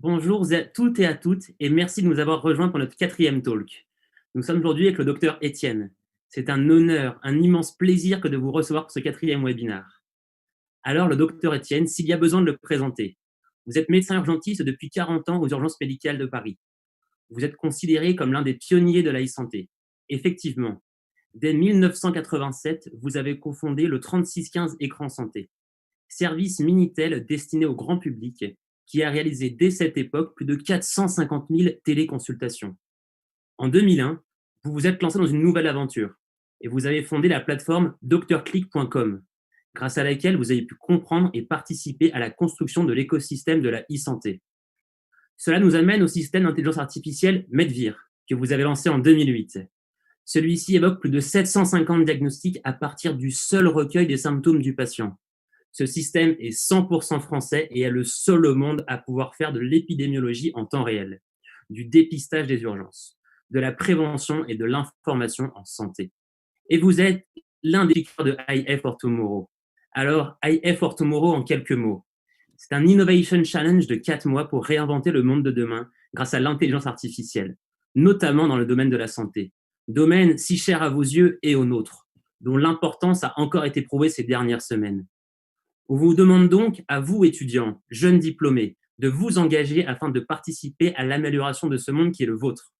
Bonjour à toutes et à toutes, et merci de nous avoir rejoints pour notre quatrième talk. Nous sommes aujourd'hui avec le docteur Étienne. C'est un honneur, un immense plaisir que de vous recevoir pour ce quatrième webinaire. Alors, le docteur Étienne, s'il y a besoin de le présenter, vous êtes médecin urgentiste depuis 40 ans aux urgences médicales de Paris. Vous êtes considéré comme l'un des pionniers de la e-santé. Effectivement, dès 1987, vous avez cofondé le 3615 Écran Santé, service Minitel destiné au grand public qui a réalisé dès cette époque plus de 450 000 téléconsultations. En 2001, vous vous êtes lancé dans une nouvelle aventure et vous avez fondé la plateforme drclick.com, grâce à laquelle vous avez pu comprendre et participer à la construction de l'écosystème de la e-santé. Cela nous amène au système d'intelligence artificielle Medvir, que vous avez lancé en 2008. Celui-ci évoque plus de 750 diagnostics à partir du seul recueil des symptômes du patient. Ce système est 100% français et est le seul au monde à pouvoir faire de l'épidémiologie en temps réel, du dépistage des urgences, de la prévention et de l'information en santé. Et vous êtes l'un des leaders de IF for Tomorrow. Alors, IF for Tomorrow en quelques mots. C'est un Innovation Challenge de 4 mois pour réinventer le monde de demain grâce à l'intelligence artificielle, notamment dans le domaine de la santé. Domaine si cher à vos yeux et aux nôtres, dont l'importance a encore été prouvée ces dernières semaines. On vous demande donc, à vous étudiants, jeunes diplômés, de vous engager afin de participer à l'amélioration de ce monde qui est le vôtre.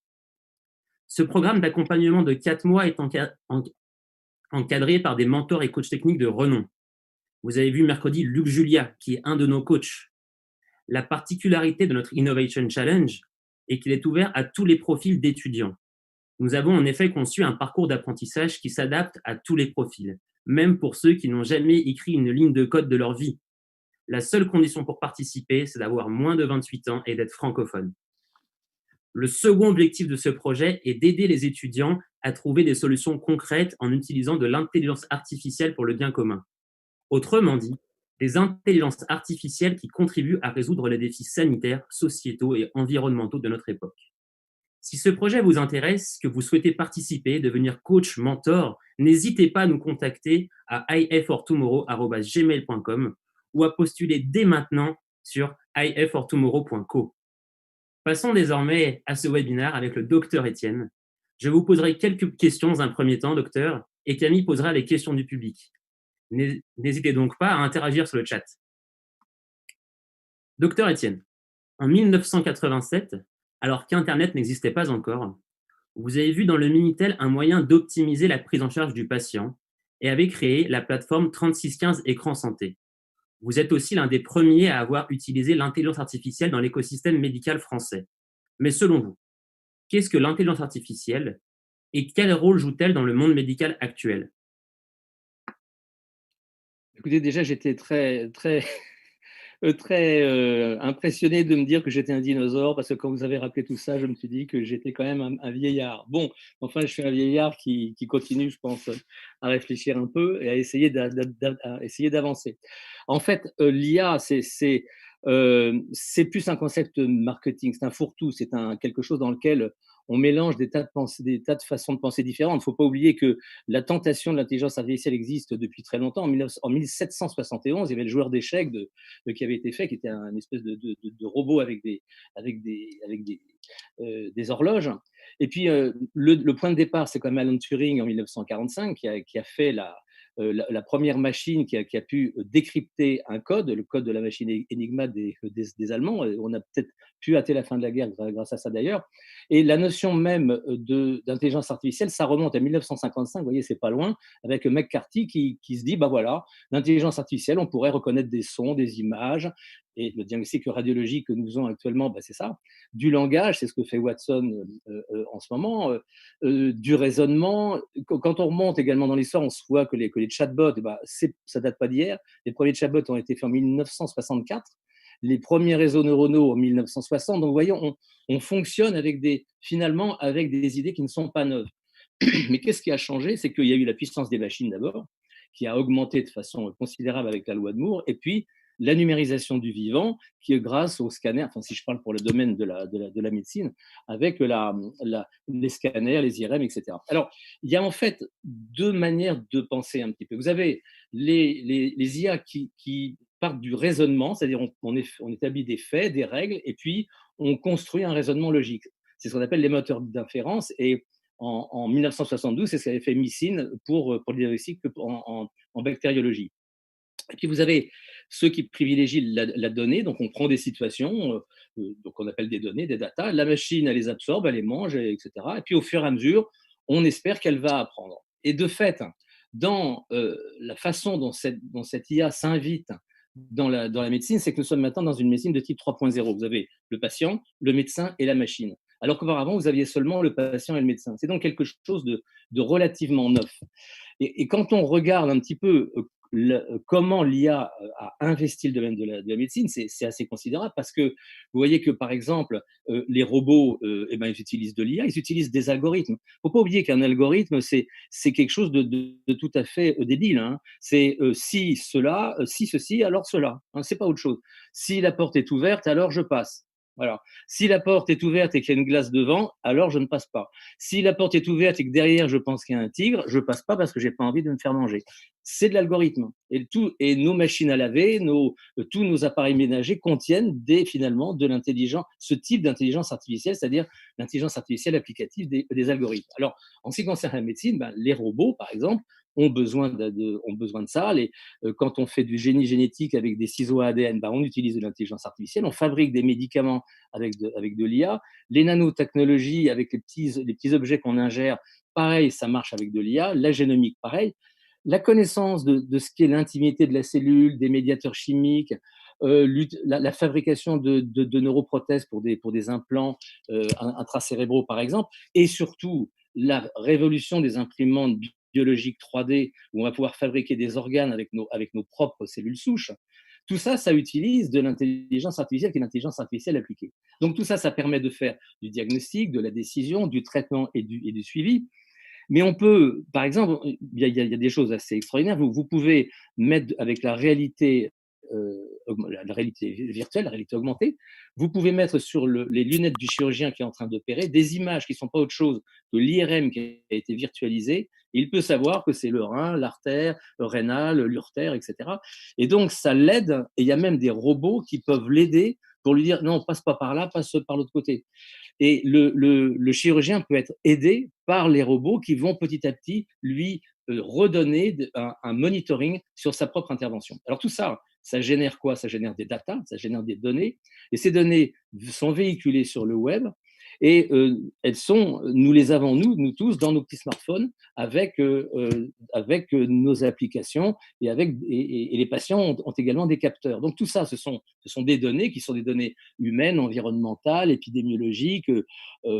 Ce programme d'accompagnement de 4 mois est encadré par des mentors et coachs techniques de renom. Vous avez vu mercredi Luc Julia, qui est un de nos coachs. La particularité de notre Innovation Challenge est qu'il est ouvert à tous les profils d'étudiants. Nous avons en effet conçu un parcours d'apprentissage qui s'adapte à tous les profils, même pour ceux qui n'ont jamais écrit une ligne de code de leur vie. La seule condition pour participer, c'est d'avoir moins de 28 ans et d'être francophone. Le second objectif de ce projet est d'aider les étudiants à trouver des solutions concrètes en utilisant de l'intelligence artificielle pour le bien commun. Autrement dit, des intelligences artificielles qui contribuent à résoudre les défis sanitaires, sociétaux et environnementaux de notre époque. Si ce projet vous intéresse, que vous souhaitez participer, devenir coach, mentor, n'hésitez pas à nous contacter à iffortomorrow@gmail.com ou à postuler dès maintenant sur iffortomorrow.co. Passons désormais à ce webinaire avec le docteur Étienne. Je vous poserai quelques questions dans un premier temps, docteur, et Camille posera les questions du public. N'hésitez donc pas à interagir sur le chat. Docteur Étienne, en 1987, alors qu'Internet n'existait pas encore, vous avez vu dans le Minitel un moyen d'optimiser la prise en charge du patient et avez créé la plateforme 3615 Écran Santé. Vous êtes aussi l'un des premiers à avoir utilisé l'intelligence artificielle dans l'écosystème médical français. Mais selon vous, qu'est-ce que l'intelligence artificielle et quel rôle joue-t-elle dans le monde médical actuel? Écoutez, déjà, j'étais très impressionné de me dire que j'étais un dinosaure parce que quand vous avez rappelé tout ça, je me suis dit que j'étais quand même un vieillard. Bon, enfin, je suis un vieillard qui continue, je pense, à réfléchir un peu et à essayer à essayer d'avancer. En fait, l'IA, c'est plus un concept marketing, c'est un fourre-tout, c'est quelque chose dans lequel on mélange des tas de pensées, des tas de façons de penser différentes. Il ne faut pas oublier que la tentation de l'intelligence artificielle existe depuis très longtemps. En 1771, il y avait le joueur d'échecs qui avait été fait, qui était un espèce de robot avec des horloges. Et puis, le point de départ, c'est quand même Alan Turing en 1945 qui a fait la première machine qui a pu décrypter un code, le code de la machine Enigma des Allemands. On a peut-être pu hâter la fin de la guerre grâce à ça d'ailleurs. Et la notion même d'intelligence artificielle, ça remonte à 1955, vous voyez, c'est pas loin, avec McCarthy qui se dit, bah voilà, l'intelligence artificielle, on pourrait reconnaître des sons, des images, et le diagnostic radiologique que nous faisons actuellement, bah, c'est ça, du langage, c'est ce que fait Watson en ce moment, du raisonnement. Quand on remonte également dans l'histoire, on se voit que les chatbots, bah, ça date pas d'hier. Les premiers chatbots ont été faits en 1964, les premiers réseaux neuronaux en 1960. Donc, vous voyez, on fonctionne finalement avec des idées qui ne sont pas neuves. Mais qu'est-ce qui a changé? C'est qu'il y a eu la puissance des machines d'abord, qui a augmenté de façon considérable avec la loi de Moore, et puis la numérisation du vivant, qui est grâce aux scanners, enfin si je parle pour le domaine de la médecine, avec les scanners, les IRM, etc. Alors, il y a en fait deux manières de penser un petit peu. Vous avez les IA qui partent du raisonnement, c'est-à-dire on établit des faits, des règles, et puis on construit un raisonnement logique. C'est ce qu'on appelle les moteurs d'inférence. Et en 1972, c'est ce qu'avait fait Mycin pour le diagnostic en bactériologie. Et puis vous avez ceux qui privilégient la donnée, donc on prend des situations, donc on appelle des données, des data, la machine elle les absorbe, elle les mange, etc. Et puis au fur et à mesure, on espère qu'elle va apprendre. Et de fait, dans la façon dont cette IA s'invite dans la médecine, c'est que nous sommes maintenant dans une médecine de type 3.0. Vous avez le patient, le médecin et la machine. Alors qu'auparavant, vous aviez seulement le patient et le médecin. C'est donc quelque chose de relativement neuf. Et quand on regarde un petit peu comment l'IA a investi le domaine de la médecine, c'est assez considérable parce que vous voyez que, par exemple, les robots, eh ben, ils utilisent de l'IA, ils utilisent des algorithmes. Il ne faut pas oublier qu'un algorithme, c'est quelque chose de tout à fait débile. Hein. C'est si cela, si ceci, alors cela. Hein, c'est pas autre chose. Si la porte est ouverte, alors je passe. Voilà. Si la porte est ouverte et qu'il y a une glace devant, alors je ne passe pas. Si la porte est ouverte et que derrière je pense qu'il y a un tigre, je passe pas parce que j'ai pas envie de me faire manger. C'est de l'algorithme. Et nos machines à laver, tous nos appareils ménagers contiennent finalement de l'intelligence, ce type d'intelligence artificielle, c'est-à-dire l'intelligence artificielle applicative des algorithmes. Alors, en ce qui concerne la médecine, ben, les robots, par exemple, ont besoin de ça. Quand on fait du génie génétique avec des ciseaux à ADN, ben, on utilise de l'intelligence artificielle. On fabrique des médicaments avec de l'IA. Les nanotechnologies, avec les petits objets qu'on ingère, pareil, ça marche avec de l'IA. La génomique, pareil. La connaissance de ce qu'est l'intimité de la cellule, des médiateurs chimiques, la fabrication de neuroprothèses pour des implants intracérébraux, par exemple, et surtout la révolution des imprimantes biologiques 3D, où on va pouvoir fabriquer des organes avec nos propres cellules souches. Tout ça, ça utilise de l'intelligence artificielle, qui est l'intelligence artificielle appliquée. Donc tout ça, ça permet de faire du diagnostic, de la décision, du traitement et du suivi. Mais on peut, par exemple, il y a des choses assez extraordinaires. Vous pouvez mettre avec la réalité virtuelle, la réalité augmentée, vous pouvez mettre sur les lunettes du chirurgien qui est en train d'opérer des images qui ne sont pas autre chose que l'IRM qui a été virtualisé. Il peut savoir que c'est le rein, l'artère rénale, l'urtère, etc. Et donc, ça l'aide. Et il y a même des robots qui peuvent l'aider pour lui dire non, passe pas par là, passe par l'autre côté. Et le chirurgien peut être aidé par les robots qui vont petit à petit lui redonner un monitoring sur sa propre intervention. Alors tout ça, ça génère quoi? Ça génère des datas, ça génère des données, et ces données sont véhiculées sur le web, et nous les avons, nous tous, dans nos petits smartphones, avec nos applications, et les patients ont également des capteurs. Donc tout ça, ce sont des données qui sont des données humaines, environnementales, épidémiologiques,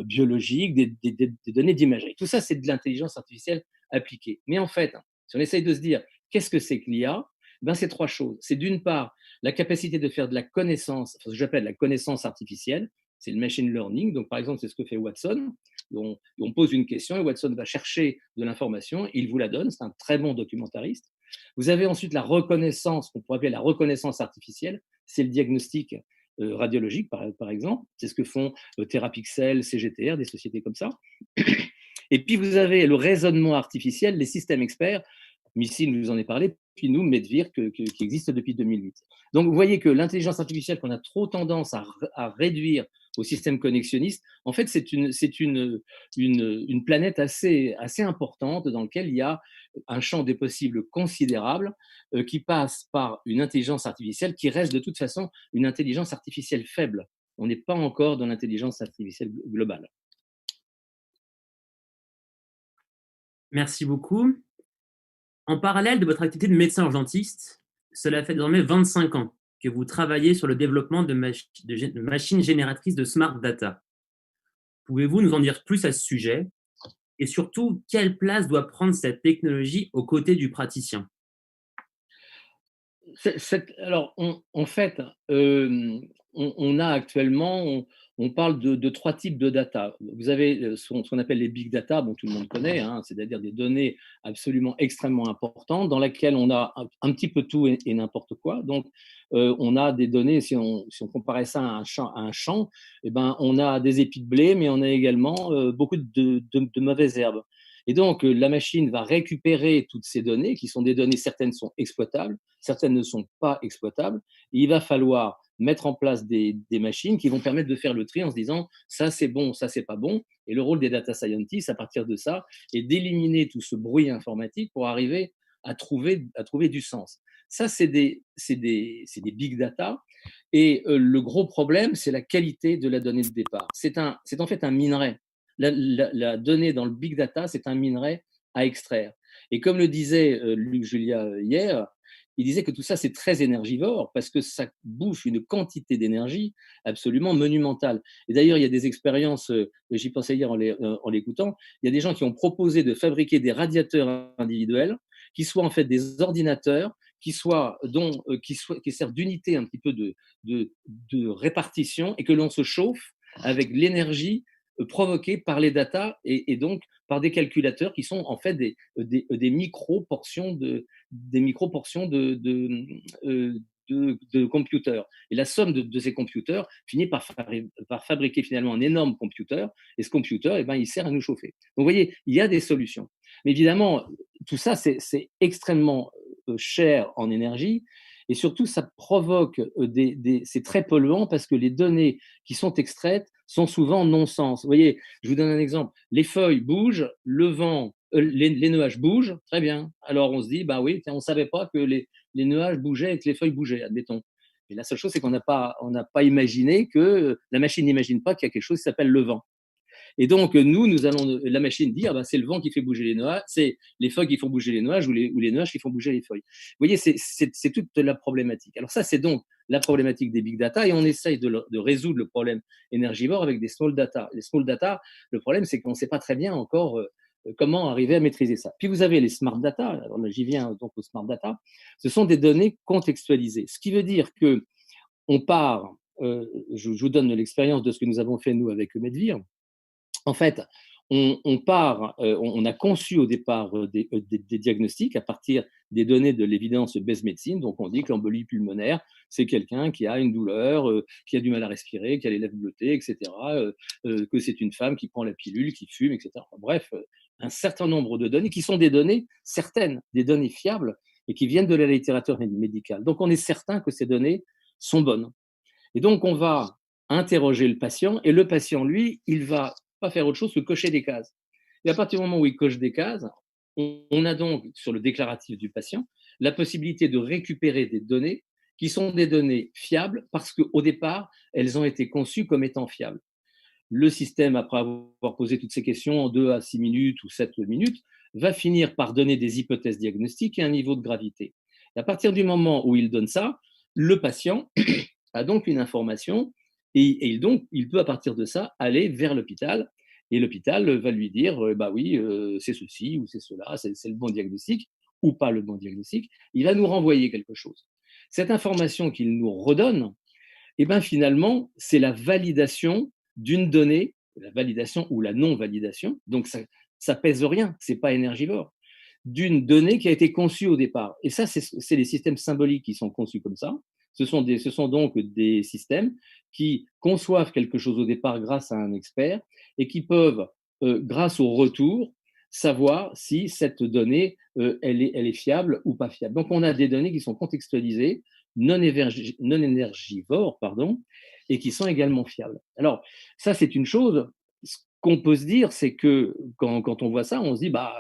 biologiques, des données d'imagerie. Tout ça, c'est de l'intelligence artificielle appliquée. Mais en fait, si on essaye de se dire qu'est-ce que c'est que l'IA, ben, c'est trois choses. C'est d'une part la capacité de faire de la connaissance, ce que j'appelle la connaissance artificielle, c'est le machine learning. Donc, par exemple, c'est ce que fait Watson. On pose une question et Watson va chercher de l'information, il vous la donne. C'est un très bon documentariste. Vous avez ensuite la reconnaissance, qu'on pourrait appeler la reconnaissance artificielle. C'est le diagnostic radiologique, par exemple. C'est ce que font Therapixel, CGTR, des sociétés comme ça. Et puis, vous avez le raisonnement artificiel, les systèmes experts. Mycin vous en ai parlé, puis nous, Medvir, qui existe depuis 2008. Donc, vous voyez que l'intelligence artificielle qu'on a trop tendance à réduire au système connexionniste, en fait, c'est une planète assez importante dans laquelle il y a un champ des possibles considérable qui passe par une intelligence artificielle qui reste de toute façon une intelligence artificielle faible. On n'est pas encore dans l'intelligence artificielle globale. Merci beaucoup. En parallèle de votre activité de médecin urgentiste, cela fait désormais 25 ans que vous travaillez sur le développement de machines génératrices de smart data. Pouvez-vous nous en dire plus à ce sujet? Et surtout, quelle place doit prendre cette technologie aux côtés du praticien? Alors, en fait, on a actuellement, on parle de trois types de data. Vous avez ce qu'on appelle les big data, bon, tout le monde connaît, hein, c'est-à-dire des données absolument extrêmement importantes dans lesquelles on a un petit peu tout et n'importe quoi. Donc, on a des données, si on comparait ça à un champ, eh ben, on a des épis de blé, mais on a également beaucoup de mauvaises herbes. Et donc, la machine va récupérer toutes ces données, qui sont des données, certaines sont exploitables, certaines ne sont pas exploitables. Et il va falloir mettre en place des machines qui vont permettre de faire le tri en se disant ça c'est bon, ça c'est pas bon. Et le rôle des data scientists à partir de ça est d'éliminer tout ce bruit informatique pour arriver à trouver du sens. Ça, c'est des big data. Et le gros problème, c'est la qualité de la donnée de départ. C'est en fait un minerai. La donnée dans le big data, c'est un minerai à extraire. Et comme le disait Luc Julia hier, il disait que tout ça, c'est très énergivore parce que ça bouffe une quantité d'énergie absolument monumentale. Et d'ailleurs, il y a des expériences, j'y pensais hier en l'écoutant, il y a des gens qui ont proposé de fabriquer des radiateurs individuels qui soient en fait des ordinateurs qui servent d'unité un petit peu de répartition et que l'on se chauffe avec l'énergie provoquée par les datas et donc par des calculateurs qui sont en fait des micro-portions de computers. Et la somme de ces computers finit par fabriquer finalement un énorme computer, et ce computer, eh ben, il sert à nous chauffer. Donc vous voyez, il y a des solutions. Mais évidemment, tout ça, c'est extrêmement cher en énergie, et surtout, ça provoque c'est très polluant parce que les données qui sont extraites sont souvent non-sens. Vous voyez, je vous donne un exemple. Les feuilles bougent, le vent, les nuages bougent, très bien. Alors on se dit, bah oui, on ne savait pas que les nuages bougeaient et que les feuilles bougeaient, admettons. Et la seule chose, c'est qu'on n'a pas imaginé que la machine n'imagine pas qu'il y a quelque chose qui s'appelle le vent. Et donc, nous allons, la machine dire, bah, c'est le vent qui fait bouger les nuages, c'est les feuilles qui font bouger les nuages ou les nuages qui font bouger les feuilles. Vous voyez, c'est toute la problématique. Alors ça, c'est donc la problématique des big data et on essaye de résoudre le problème énergivore avec des small data. Les small data, le problème, c'est qu'on ne sait pas très bien encore comment arriver à maîtriser ça. Puis vous avez les smart data, alors là, j'y viens donc aux smart data, ce sont des données contextualisées. Ce qui veut dire que on part, je vous donne l'expérience de ce que nous avons fait nous avec Medvir. En fait, on a conçu au départ des diagnostics à partir des données de l'évidence Base Medicine. Donc, on dit que l'embolie pulmonaire, c'est quelqu'un qui a une douleur, qui a du mal à respirer, qui a les lèvres bleutées, etc. Que c'est une femme qui prend la pilule, qui fume, etc. Enfin, bref, un certain nombre de données qui sont des données certaines, des données fiables et qui viennent de la littérature médicale. Donc, on est certain que ces données sont bonnes. Et donc, on va interroger le patient et le patient, lui, il va pas faire autre chose que cocher des cases. Et à partir du moment où il coche des cases, on a donc, sur le déclaratif du patient, la possibilité de récupérer des données qui sont des données fiables parce qu'au départ, elles ont été conçues comme étant fiables. Le système, après avoir posé toutes ces questions en 2 à 6 minutes ou 7 minutes, va finir par donner des hypothèses diagnostiques et un niveau de gravité. Et à partir du moment où il donne ça, le patient a donc une information et il peut à partir de ça aller vers l'hôpital et l'hôpital va lui dire bah oui, c'est ceci ou c'est cela, c'est le bon diagnostic ou pas le bon diagnostic. Il va nous renvoyer quelque chose. Cette information qu'il nous redonne, et ben finalement, c'est la validation d'une donnée, la validation ou la non-validation. Donc ça pèse rien, c'est pas énergivore, d'une donnée qui a été conçue au départ. Et ça, c'est les systèmes symboliques qui sont conçus comme ça. Ce sont donc des systèmes qui conçoivent quelque chose au départ grâce à un expert et qui peuvent, grâce au retour, savoir si cette donnée, elle est fiable ou pas fiable. Donc, on a des données qui sont contextualisées, non énergivores, pardon, et qui sont également fiables. Alors, ça, c'est une chose. Ce qu'on peut se dire, c'est que quand on voit ça, on se dit, bah,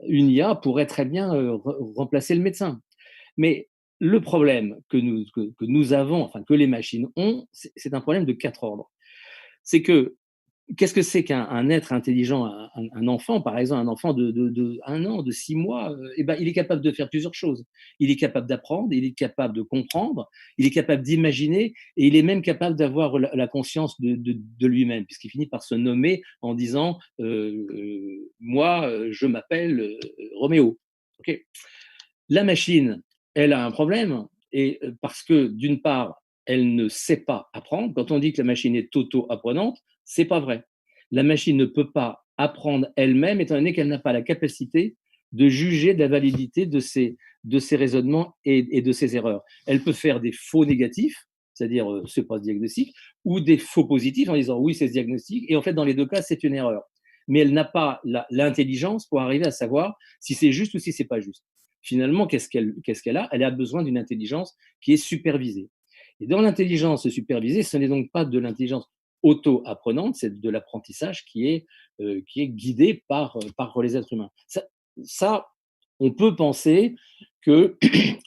une IA pourrait très bien remplacer le médecin. Mais le problème que nous avons, enfin que les machines ont, c'est un problème de 4 ordres. C'est que qu'est-ce que c'est qu'un être intelligent, un enfant, par exemple, un enfant de 1 an, de 6 mois, eh ben, il est capable de faire plusieurs choses. Il est capable d'apprendre, il est capable de comprendre, il est capable d'imaginer et il est même capable d'avoir la conscience de lui-même, puisqu'il finit par se nommer en disant moi, je m'appelle Roméo. Okay. La machine, elle a un problème, et parce que d'une part, elle ne sait pas apprendre. Quand on dit que la machine est auto-apprenante, c'est pas vrai. La machine ne peut pas apprendre elle-même, étant donné qu'elle n'a pas la capacité de juger de la validité de ses raisonnements et de ses erreurs. Elle peut faire des faux négatifs, c'est-à-dire c'est pas ce diagnostic, ou des faux positifs en disant oui, c'est ce diagnostic, et en fait, dans les deux cas, c'est une erreur. mais elle n'a pas l'intelligence pour arriver à savoir si c'est juste ou si c'est pas juste. Finalement, qu'est-ce qu'elle a? Elle a besoin d'une intelligence qui est supervisée. Et dans l'intelligence supervisée, ce n'est donc pas de l'intelligence auto-apprenante, c'est de l'apprentissage qui est guidé par les êtres humains. Ça, on peut penser que,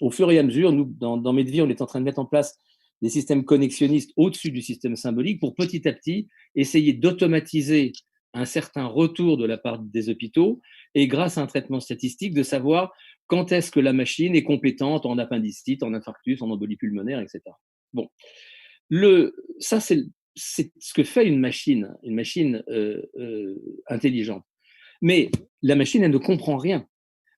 au fur et à mesure, nous, dans Medvi, on est en train de mettre en place des systèmes connexionnistes au-dessus du système symbolique pour petit à petit essayer d'automatiser un certain retour de la part des hôpitaux et grâce à un traitement statistique de savoir quand est-ce que la machine est compétente en appendicite, en infarctus, en embolie pulmonaire, etc. Bon, ça c'est ce que fait une machine intelligente. Mais la machine, elle ne comprend rien.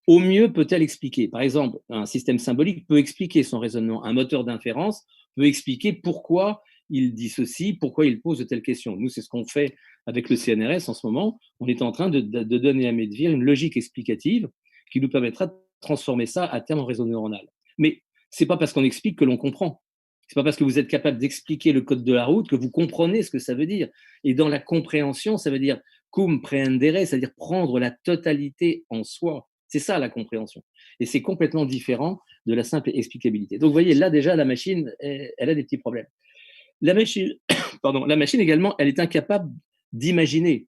Au mieux, peut-elle expliquer? Par exemple, un système symbolique peut expliquer son raisonnement. Un moteur d'inférence peut expliquer pourquoi il dit ceci, pourquoi il pose de telles questions. Nous, c'est ce qu'on fait avec le CNRS en ce moment. On est en train de donner à Medvir une logique explicative qui nous permettra de transformer ça à terme en réseau neuronal. Mais ce n'est pas parce qu'on explique que l'on comprend. Ce n'est pas parce que vous êtes capable d'expliquer le code de la route que vous comprenez ce que ça veut dire. Et dans la compréhension, ça veut dire cum prehendere, c'est-à-dire prendre la totalité en soi. C'est ça la compréhension. Et c'est complètement différent de la simple explicabilité. Donc vous voyez, là déjà, la machine, elle a des petits problèmes. La machine, pardon, la machine également, elle est incapable d'imaginer.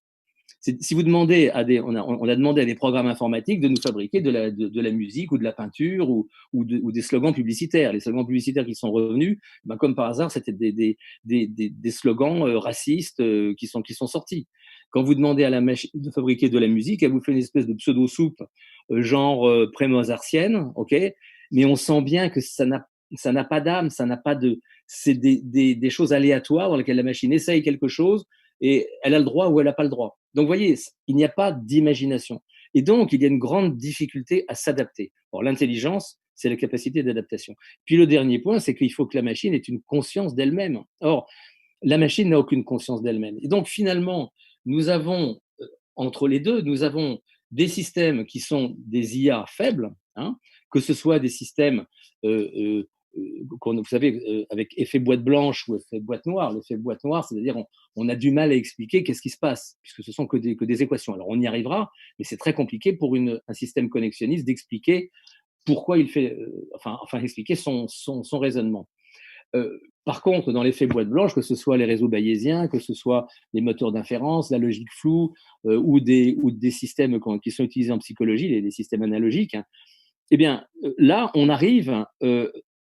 Si vous demandez on a demandé à des programmes informatiques de nous fabriquer de la musique ou de la peinture ou des slogans publicitaires. Les slogans publicitaires qui sont revenus, ben comme par hasard, c'était des slogans racistes qui sont sortis. Quand vous demandez à la machine de fabriquer de la musique, elle vous fait une espèce de pseudo-soupe genre pré-mozartienne, ok, mais on sent bien que ça n'a pas d'âme, ça n'a pas de, c'est des choses aléatoires dans lesquelles la machine essaye quelque chose et elle a le droit ou elle n'a pas le droit. Donc, vous voyez, il n'y a pas d'imagination. Et donc, il y a une grande difficulté à s'adapter. Or, l'intelligence, c'est la capacité d'adaptation. Puis le dernier point, c'est qu'il faut que la machine ait une conscience d'elle-même. Or, la machine n'a aucune conscience d'elle-même. Et donc, finalement, nous avons, entre les deux, nous avons des systèmes qui sont des IA faibles, hein, que ce soit des systèmes vous savez, avec effet boîte blanche ou effet boîte noire. L'effet boîte noire, c'est-à-dire on a du mal à expliquer qu'est-ce qui se passe, puisque ce sont que des équations. Alors on y arrivera, mais c'est très compliqué pour un système connexionniste d'expliquer pourquoi il fait, enfin expliquer son raisonnement. Par contre, dans l'effet boîte blanche, que ce soit les réseaux bayésiens, que ce soit les moteurs d'inférence, la logique floue ou des systèmes qui sont utilisés en psychologie, les systèmes analogiques, hein, eh bien, là, on arrive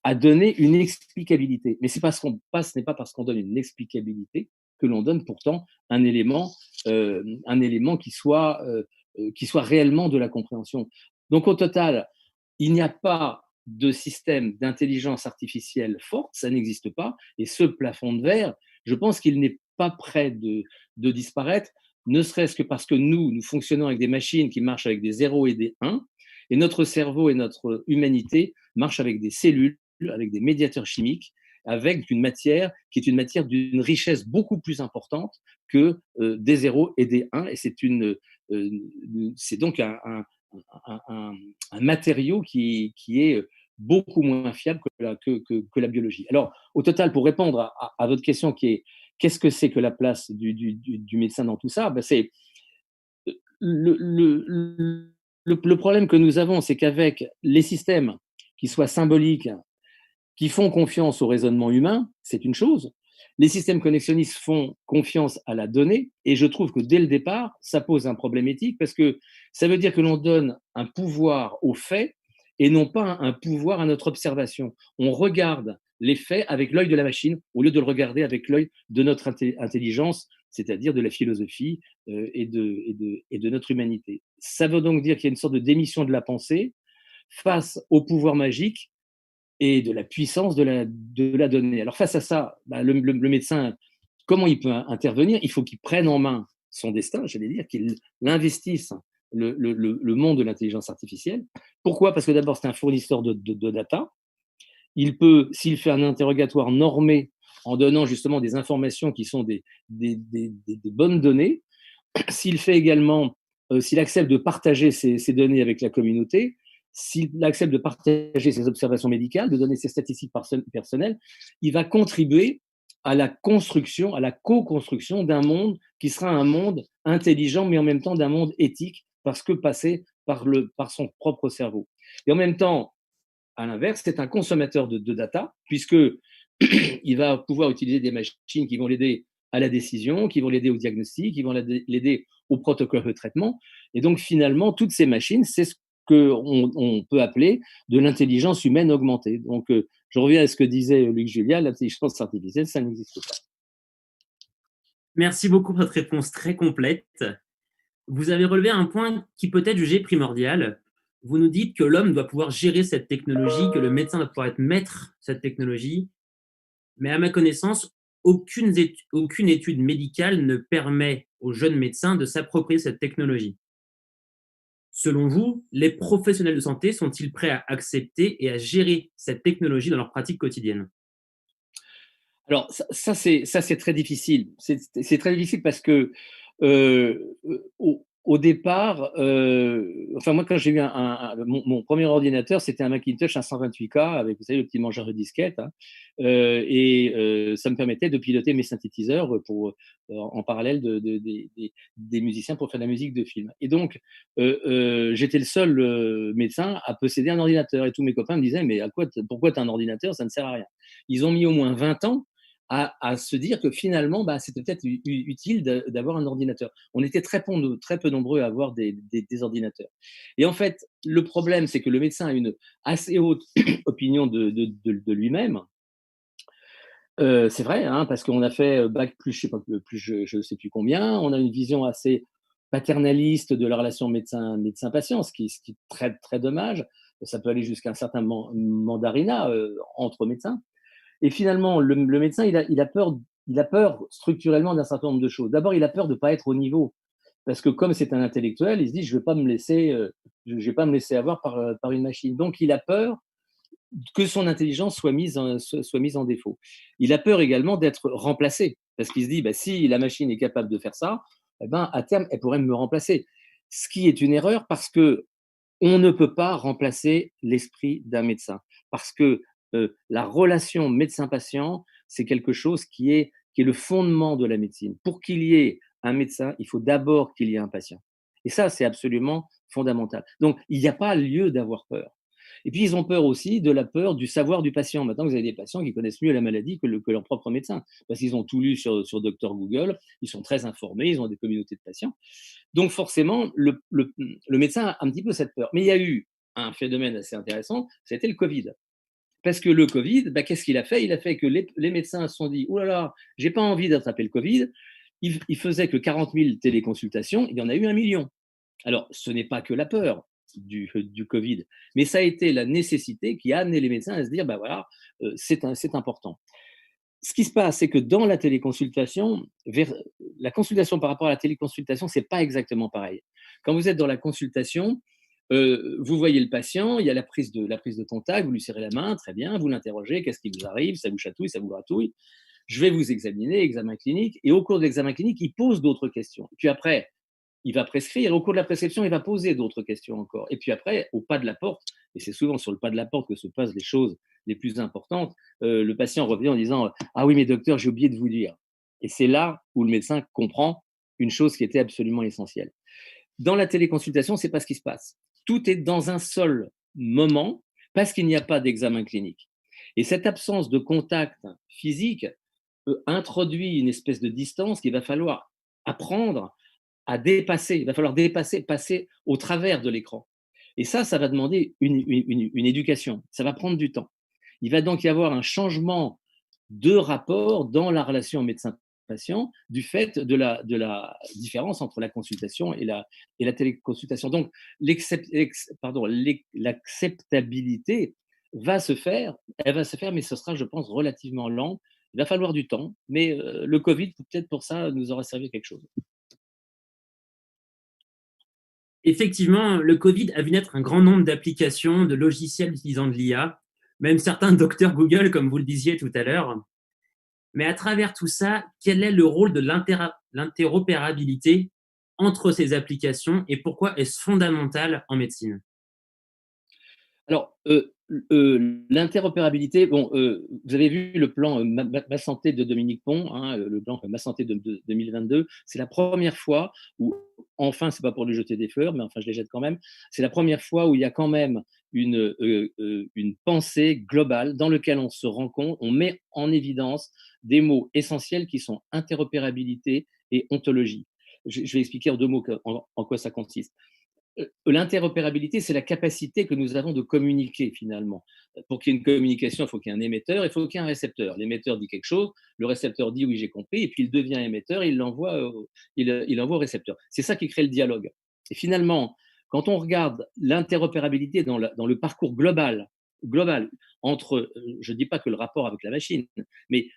à donner une explicabilité. Mais ce n'est pas parce qu'on donne une explicabilité que l'on donne pourtant un élément qui soit réellement de la compréhension. Donc, au total, il n'y a pas de système d'intelligence artificielle forte, ça n'existe pas. Et ce plafond de verre, je pense qu'il n'est pas prêt de disparaître, ne serait-ce que parce que nous fonctionnons avec des machines qui marchent avec des 0 et des 1, et notre cerveau et notre humanité marchent avec des cellules, avec des médiateurs chimiques, avec une matière qui est une matière d'une richesse beaucoup plus importante que des 0 et des 1. Et c'est donc un matériau qui est beaucoup moins fiable que la biologie. Alors, au total, pour répondre à votre question qui est qu'est-ce que c'est que la place du médecin dans tout ça, ben c'est le problème que nous avons, c'est qu'avec les systèmes qui soient symboliques, qui font confiance au raisonnement humain, c'est une chose. Les systèmes connexionnistes font confiance à la donnée, et je trouve que dès le départ, ça pose un problème éthique, parce que ça veut dire que l'on donne un pouvoir aux faits et non pas un pouvoir à notre observation. On regarde les faits avec l'œil de la machine au lieu de le regarder avec l'œil de notre intelligence, c'est-à-dire de la philosophie et de notre humanité. Ça veut donc dire qu'il y a une sorte de démission de la pensée face au pouvoir magique et de la puissance de la donnée. Alors face à ça, bah, le médecin, comment il peut intervenir? Il faut qu'il prenne en main son destin, j'allais dire, qu'il investisse le monde de l'intelligence artificielle. Pourquoi? Parce que d'abord, c'est un fournisseur de data. Il peut, s'il fait un interrogatoire normé en donnant justement des informations qui sont des bonnes données, s'il fait également, s'il accepte de partager ces données avec la communauté, s'il accepte de partager ses observations médicales, de donner ses statistiques personnelles, il va contribuer à la construction, à la co-construction d'un monde qui sera un monde intelligent, mais en même temps d'un monde éthique, parce que passé par son propre cerveau. Et en même temps, à l'inverse, c'est un consommateur de data, puisque il va pouvoir utiliser des machines qui vont l'aider à la décision, qui vont l'aider au diagnostic, qui vont l'aider au protocole de traitement. Et donc, finalement, toutes ces machines, c'est ce qu'on peut appeler de l'intelligence humaine augmentée. Donc, je reviens à ce que disait Luc Julia, l'intelligence artificielle, ça n'existe pas. Merci beaucoup pour votre réponse très complète. Vous avez relevé un point qui peut être jugé primordial. Vous nous dites que l'homme doit pouvoir gérer cette technologie, que le médecin doit pouvoir être maître de cette technologie. Mais à ma connaissance, aucune étude médicale ne permet aux jeunes médecins de s'approprier cette technologie. Selon vous, les professionnels de santé sont-ils prêts à accepter et à gérer cette technologie dans leur pratique quotidienne? Alors, c'est très difficile. C'est très difficile parce que, au départ, enfin, moi, quand j'ai eu mon premier ordinateur, c'était un Macintosh 528K avec, vous savez, le petit mangeur de disquettes, hein, ça me permettait de piloter mes synthétiseurs en parallèle des musiciens pour faire de la musique de film. Et donc, j'étais le seul médecin à posséder un ordinateur. Et tous mes copains me disaient, mais pourquoi tu as un ordinateur? Ça ne sert à rien. Ils ont mis au moins 20 ans à se dire que finalement, bah, c'était peut-être utile d'avoir un ordinateur. On était très peu nombreux à avoir des ordinateurs. Et en fait, le problème, c'est que le médecin a une assez haute opinion de lui-même. C'est vrai, hein, parce qu'on a fait bac plus, je sais pas, plus je sais plus combien. On a une vision assez paternaliste de la relation médecin-patient, ce qui est très, très dommage. Ça peut aller jusqu'à un certain mandarinat entre médecins. Et finalement, le médecin, il a peur structurellement d'un certain nombre de choses. D'abord, il a peur de ne pas être au niveau. Parce que comme c'est un intellectuel, il se dit, je ne vais pas me laisser, je vais pas me laisser avoir par une machine. Donc, il a peur que son intelligence soit mise en défaut. Il a peur également d'être remplacé. Parce qu'il se dit, bah, si la machine est capable de faire ça, eh ben, à terme, elle pourrait me remplacer. Ce qui est une erreur parce que on ne peut pas remplacer l'esprit d'un médecin. Parce que la relation médecin-patient, c'est quelque chose qui est le fondement de la médecine. Pour qu'il y ait un médecin, il faut d'abord qu'il y ait un patient. Et ça, c'est absolument fondamental. Donc, il n'y a pas lieu d'avoir peur. Et puis, ils ont peur aussi de la peur du savoir du patient. Maintenant, vous avez des patients qui connaissent mieux la maladie que leur propre médecin, parce qu'ils ont tout lu sur Docteur Google, ils sont très informés, ils ont des communautés de patients. Donc forcément, le médecin a un petit peu cette peur. Mais il y a eu un phénomène assez intéressant, c'était le Covid. Parce que le Covid, bah, qu'est-ce qu'il a fait? Il a fait que les médecins se sont dit, oh là là, j'ai pas envie d'attraper le Covid. Il faisait que 40 000 téléconsultations, il y en a eu 1 million. Alors, ce n'est pas que la peur du Covid, mais ça a été la nécessité qui a amené les médecins à se dire, bah voilà, c'est important. Ce qui se passe, c'est que dans la téléconsultation, la consultation par rapport à la téléconsultation, c'est pas exactement pareil. Quand vous êtes dans la consultation, vous voyez le patient, il y a la prise de contact, vous lui serrez la main, très bien, vous l'interrogez, qu'est-ce qui vous arrive, ça vous chatouille, ça vous gratouille. Je vais vous examiner, examen clinique, et au cours de l'examen clinique, il pose d'autres questions. Puis après, il va prescrire, et au cours de la prescription, il va poser d'autres questions encore. Et puis après, au pas de la porte, et c'est souvent sur le pas de la porte que se passent les choses les plus importantes, le patient revient en disant, ah oui, mais docteur, j'ai oublié de vous dire. Et c'est là où le médecin comprend une chose qui était absolument essentielle. Dans la téléconsultation, c'est pas ce qui se passe. Tout est dans un seul moment parce qu'il n'y a pas d'examen clinique. Et cette absence de contact physique introduit une espèce de distance qu'il va falloir apprendre à dépasser. Il va falloir dépasser, passer au travers de l'écran. Et ça va demander une éducation. Ça va prendre du temps. Il va donc y avoir un changement de rapport dans la relation médecin-patient du fait de la différence entre la consultation et la téléconsultation. Donc, l'acceptabilité va se faire, elle va se faire, mais ce sera, je pense, relativement lent. Il va falloir du temps, mais le Covid, peut-être pour ça, nous aura servi quelque chose. Effectivement, le Covid a vu naître un grand nombre d'applications, de logiciels utilisant de l'IA, même certains docteurs Google, comme vous le disiez tout à l'heure. Mais à travers tout ça, quel est le rôle de l'interopérabilité entre ces applications et pourquoi est-ce fondamental en médecine? Alors, L'interopérabilité, bon, vous avez vu le plan Ma Santé de Dominique Pont, hein, le plan Ma Santé de 2022. C'est la première fois où, enfin, c'est pas pour lui jeter des fleurs, mais enfin, je les jette quand même. C'est la première fois où il y a quand même une pensée globale dans laquelle on se rend compte, on met en évidence des mots essentiels qui sont interopérabilité et ontologie. Je vais expliquer en 2 mots en quoi ça consiste. L'interopérabilité, c'est la capacité que nous avons de communiquer finalement. Pour qu'il y ait une communication, il faut qu'il y ait un émetteur, il faut qu'il y ait un récepteur. L'émetteur dit quelque chose, le récepteur dit oui, j'ai compris, et puis il devient émetteur, il l'envoie il envoie au récepteur. C'est ça qui crée le dialogue. Et finalement, quand on regarde l'interopérabilité dans le parcours global entre, je ne dis pas que le rapport avec la machine, mais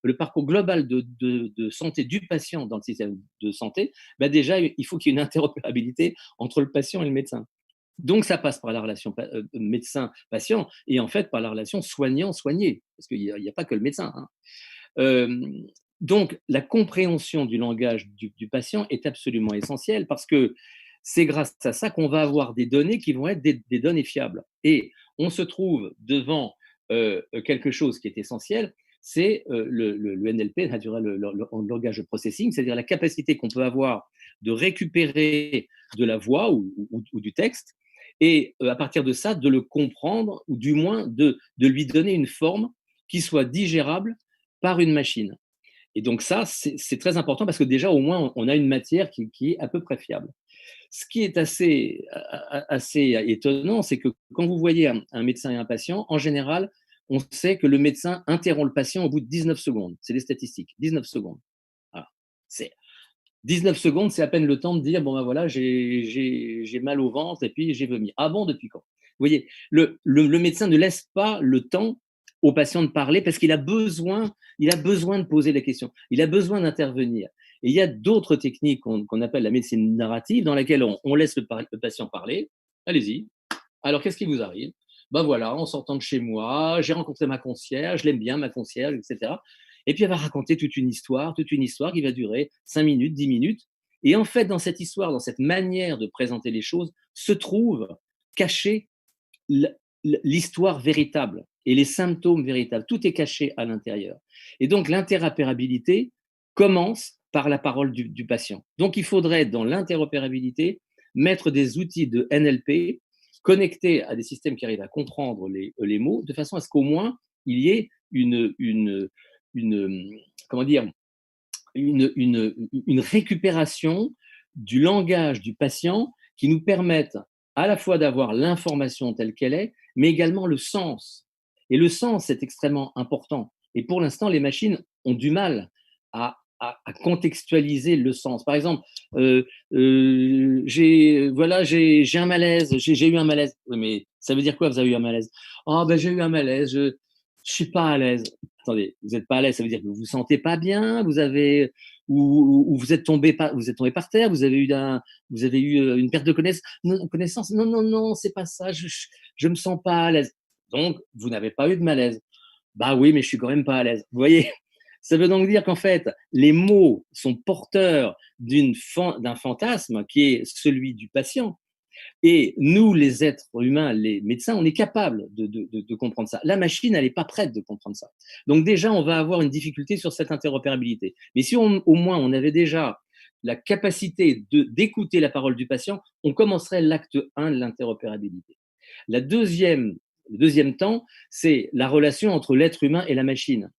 le parcours global de santé du patient dans le système de santé, ben déjà, il faut qu'il y ait une interopérabilité entre le patient et le médecin. Donc, ça passe par la relation médecin-patient et en fait par la relation soignant-soigné, parce qu'il n'y a pas que le médecin. Hein. Euh, donc, la compréhension du langage du patient est absolument essentielle parce que c'est grâce à ça qu'on va avoir des données qui vont être des données fiables. Et on se trouve devant quelque chose qui est essentiel, c'est le NLP, Natural Language Processing, c'est-à-dire la capacité qu'on peut avoir de récupérer de la voix ou du texte, et à partir de ça, de le comprendre, ou du moins de lui donner une forme qui soit digérable par une machine. Et donc ça, c'est très important parce que déjà, au moins, on a une matière qui est à peu près fiable. Ce qui est assez étonnant, c'est que quand vous voyez un médecin et un patient, en général, on sait que le médecin interrompt le patient au bout de 19 secondes. C'est des statistiques, 19 secondes. Voilà. C'est 19 secondes, c'est à peine le temps de dire, bon ben voilà, j'ai mal au ventre et puis j'ai vomi. Ah bon, depuis quand? Vous voyez, le médecin ne laisse pas le temps au patient de parler parce il a besoin de poser la question, il a besoin d'intervenir. Et il y a d'autres techniques qu'on appelle la médecine narrative dans laquelle on laisse le patient parler. Allez-y. Alors, qu'est-ce qui vous arrive? Ben voilà, en sortant de chez moi, j'ai rencontré ma concierge, je l'aime bien, ma concierge, etc. Et puis, elle va raconter toute une histoire qui va durer 5 minutes, 10 minutes. Et en fait, dans cette histoire, dans cette manière de présenter les choses, se trouve cachée l'histoire véritable et les symptômes véritables. Tout est caché à l'intérieur. Et donc, l'interopérabilité commence par la parole du patient. Donc, il faudrait, dans l'interopérabilité, mettre des outils de NLP connectés à des systèmes qui arrivent à comprendre les mots, de façon à ce qu'au moins, il y ait comment dire, une récupération du langage du patient qui nous permette à la fois d'avoir l'information telle qu'elle est, mais également le sens. Et le sens est extrêmement important. Et pour l'instant, les machines ont du mal à contextualiser le sens. Par exemple, j'ai un malaise, j'ai eu un malaise. Mais ça veut dire quoi, vous avez eu un malaise? Oh, ben j'ai eu un malaise, je suis pas à l'aise. Attendez, vous n'êtes pas à l'aise, ça veut dire que vous vous sentez pas bien, ou vous êtes tombé par terre, vous avez eu une perte de connaissance. Non, non, non, c'est pas ça, je me sens pas à l'aise. Donc, vous n'avez pas eu de malaise. Bah oui, mais je suis quand même pas à l'aise. Vous voyez? Ça veut donc dire qu'en fait, les mots sont porteurs d'un fantasme qui est celui du patient. Et nous, les êtres humains, les médecins, on est capable de comprendre ça. La machine, elle n'est pas prête de comprendre ça. Donc déjà, on va avoir une difficulté sur cette interopérabilité. Mais si au moins on avait déjà la capacité d'écouter la parole du patient, on commencerait l'acte 1 de l'interopérabilité. Le deuxième temps, c'est la relation entre l'être humain et la machine.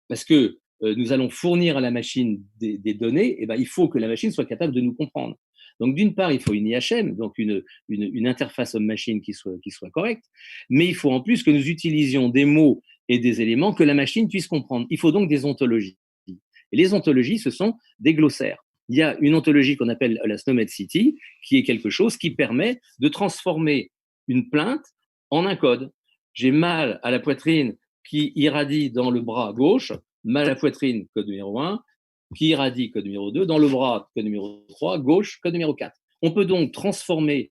Parce que nous allons fournir à la machine des données, et ben, il faut que la machine soit capable de nous comprendre. Donc, d'une part, il faut une IHM, donc une interface homme-machine qui soit correcte, mais il faut en plus que nous utilisions des mots et des éléments que la machine puisse comprendre. Il faut donc des ontologies. Et les ontologies, ce sont des glossaires. Il y a une ontologie qu'on appelle la SNOMED City, qui est quelque chose qui permet de transformer une plainte en un code. J'ai mal à la poitrine qui irradie dans le bras gauche, mal à la poitrine, code numéro 1, qui irradie, code numéro 2, dans le bras, code numéro 3, gauche, code numéro 4. On peut donc transformer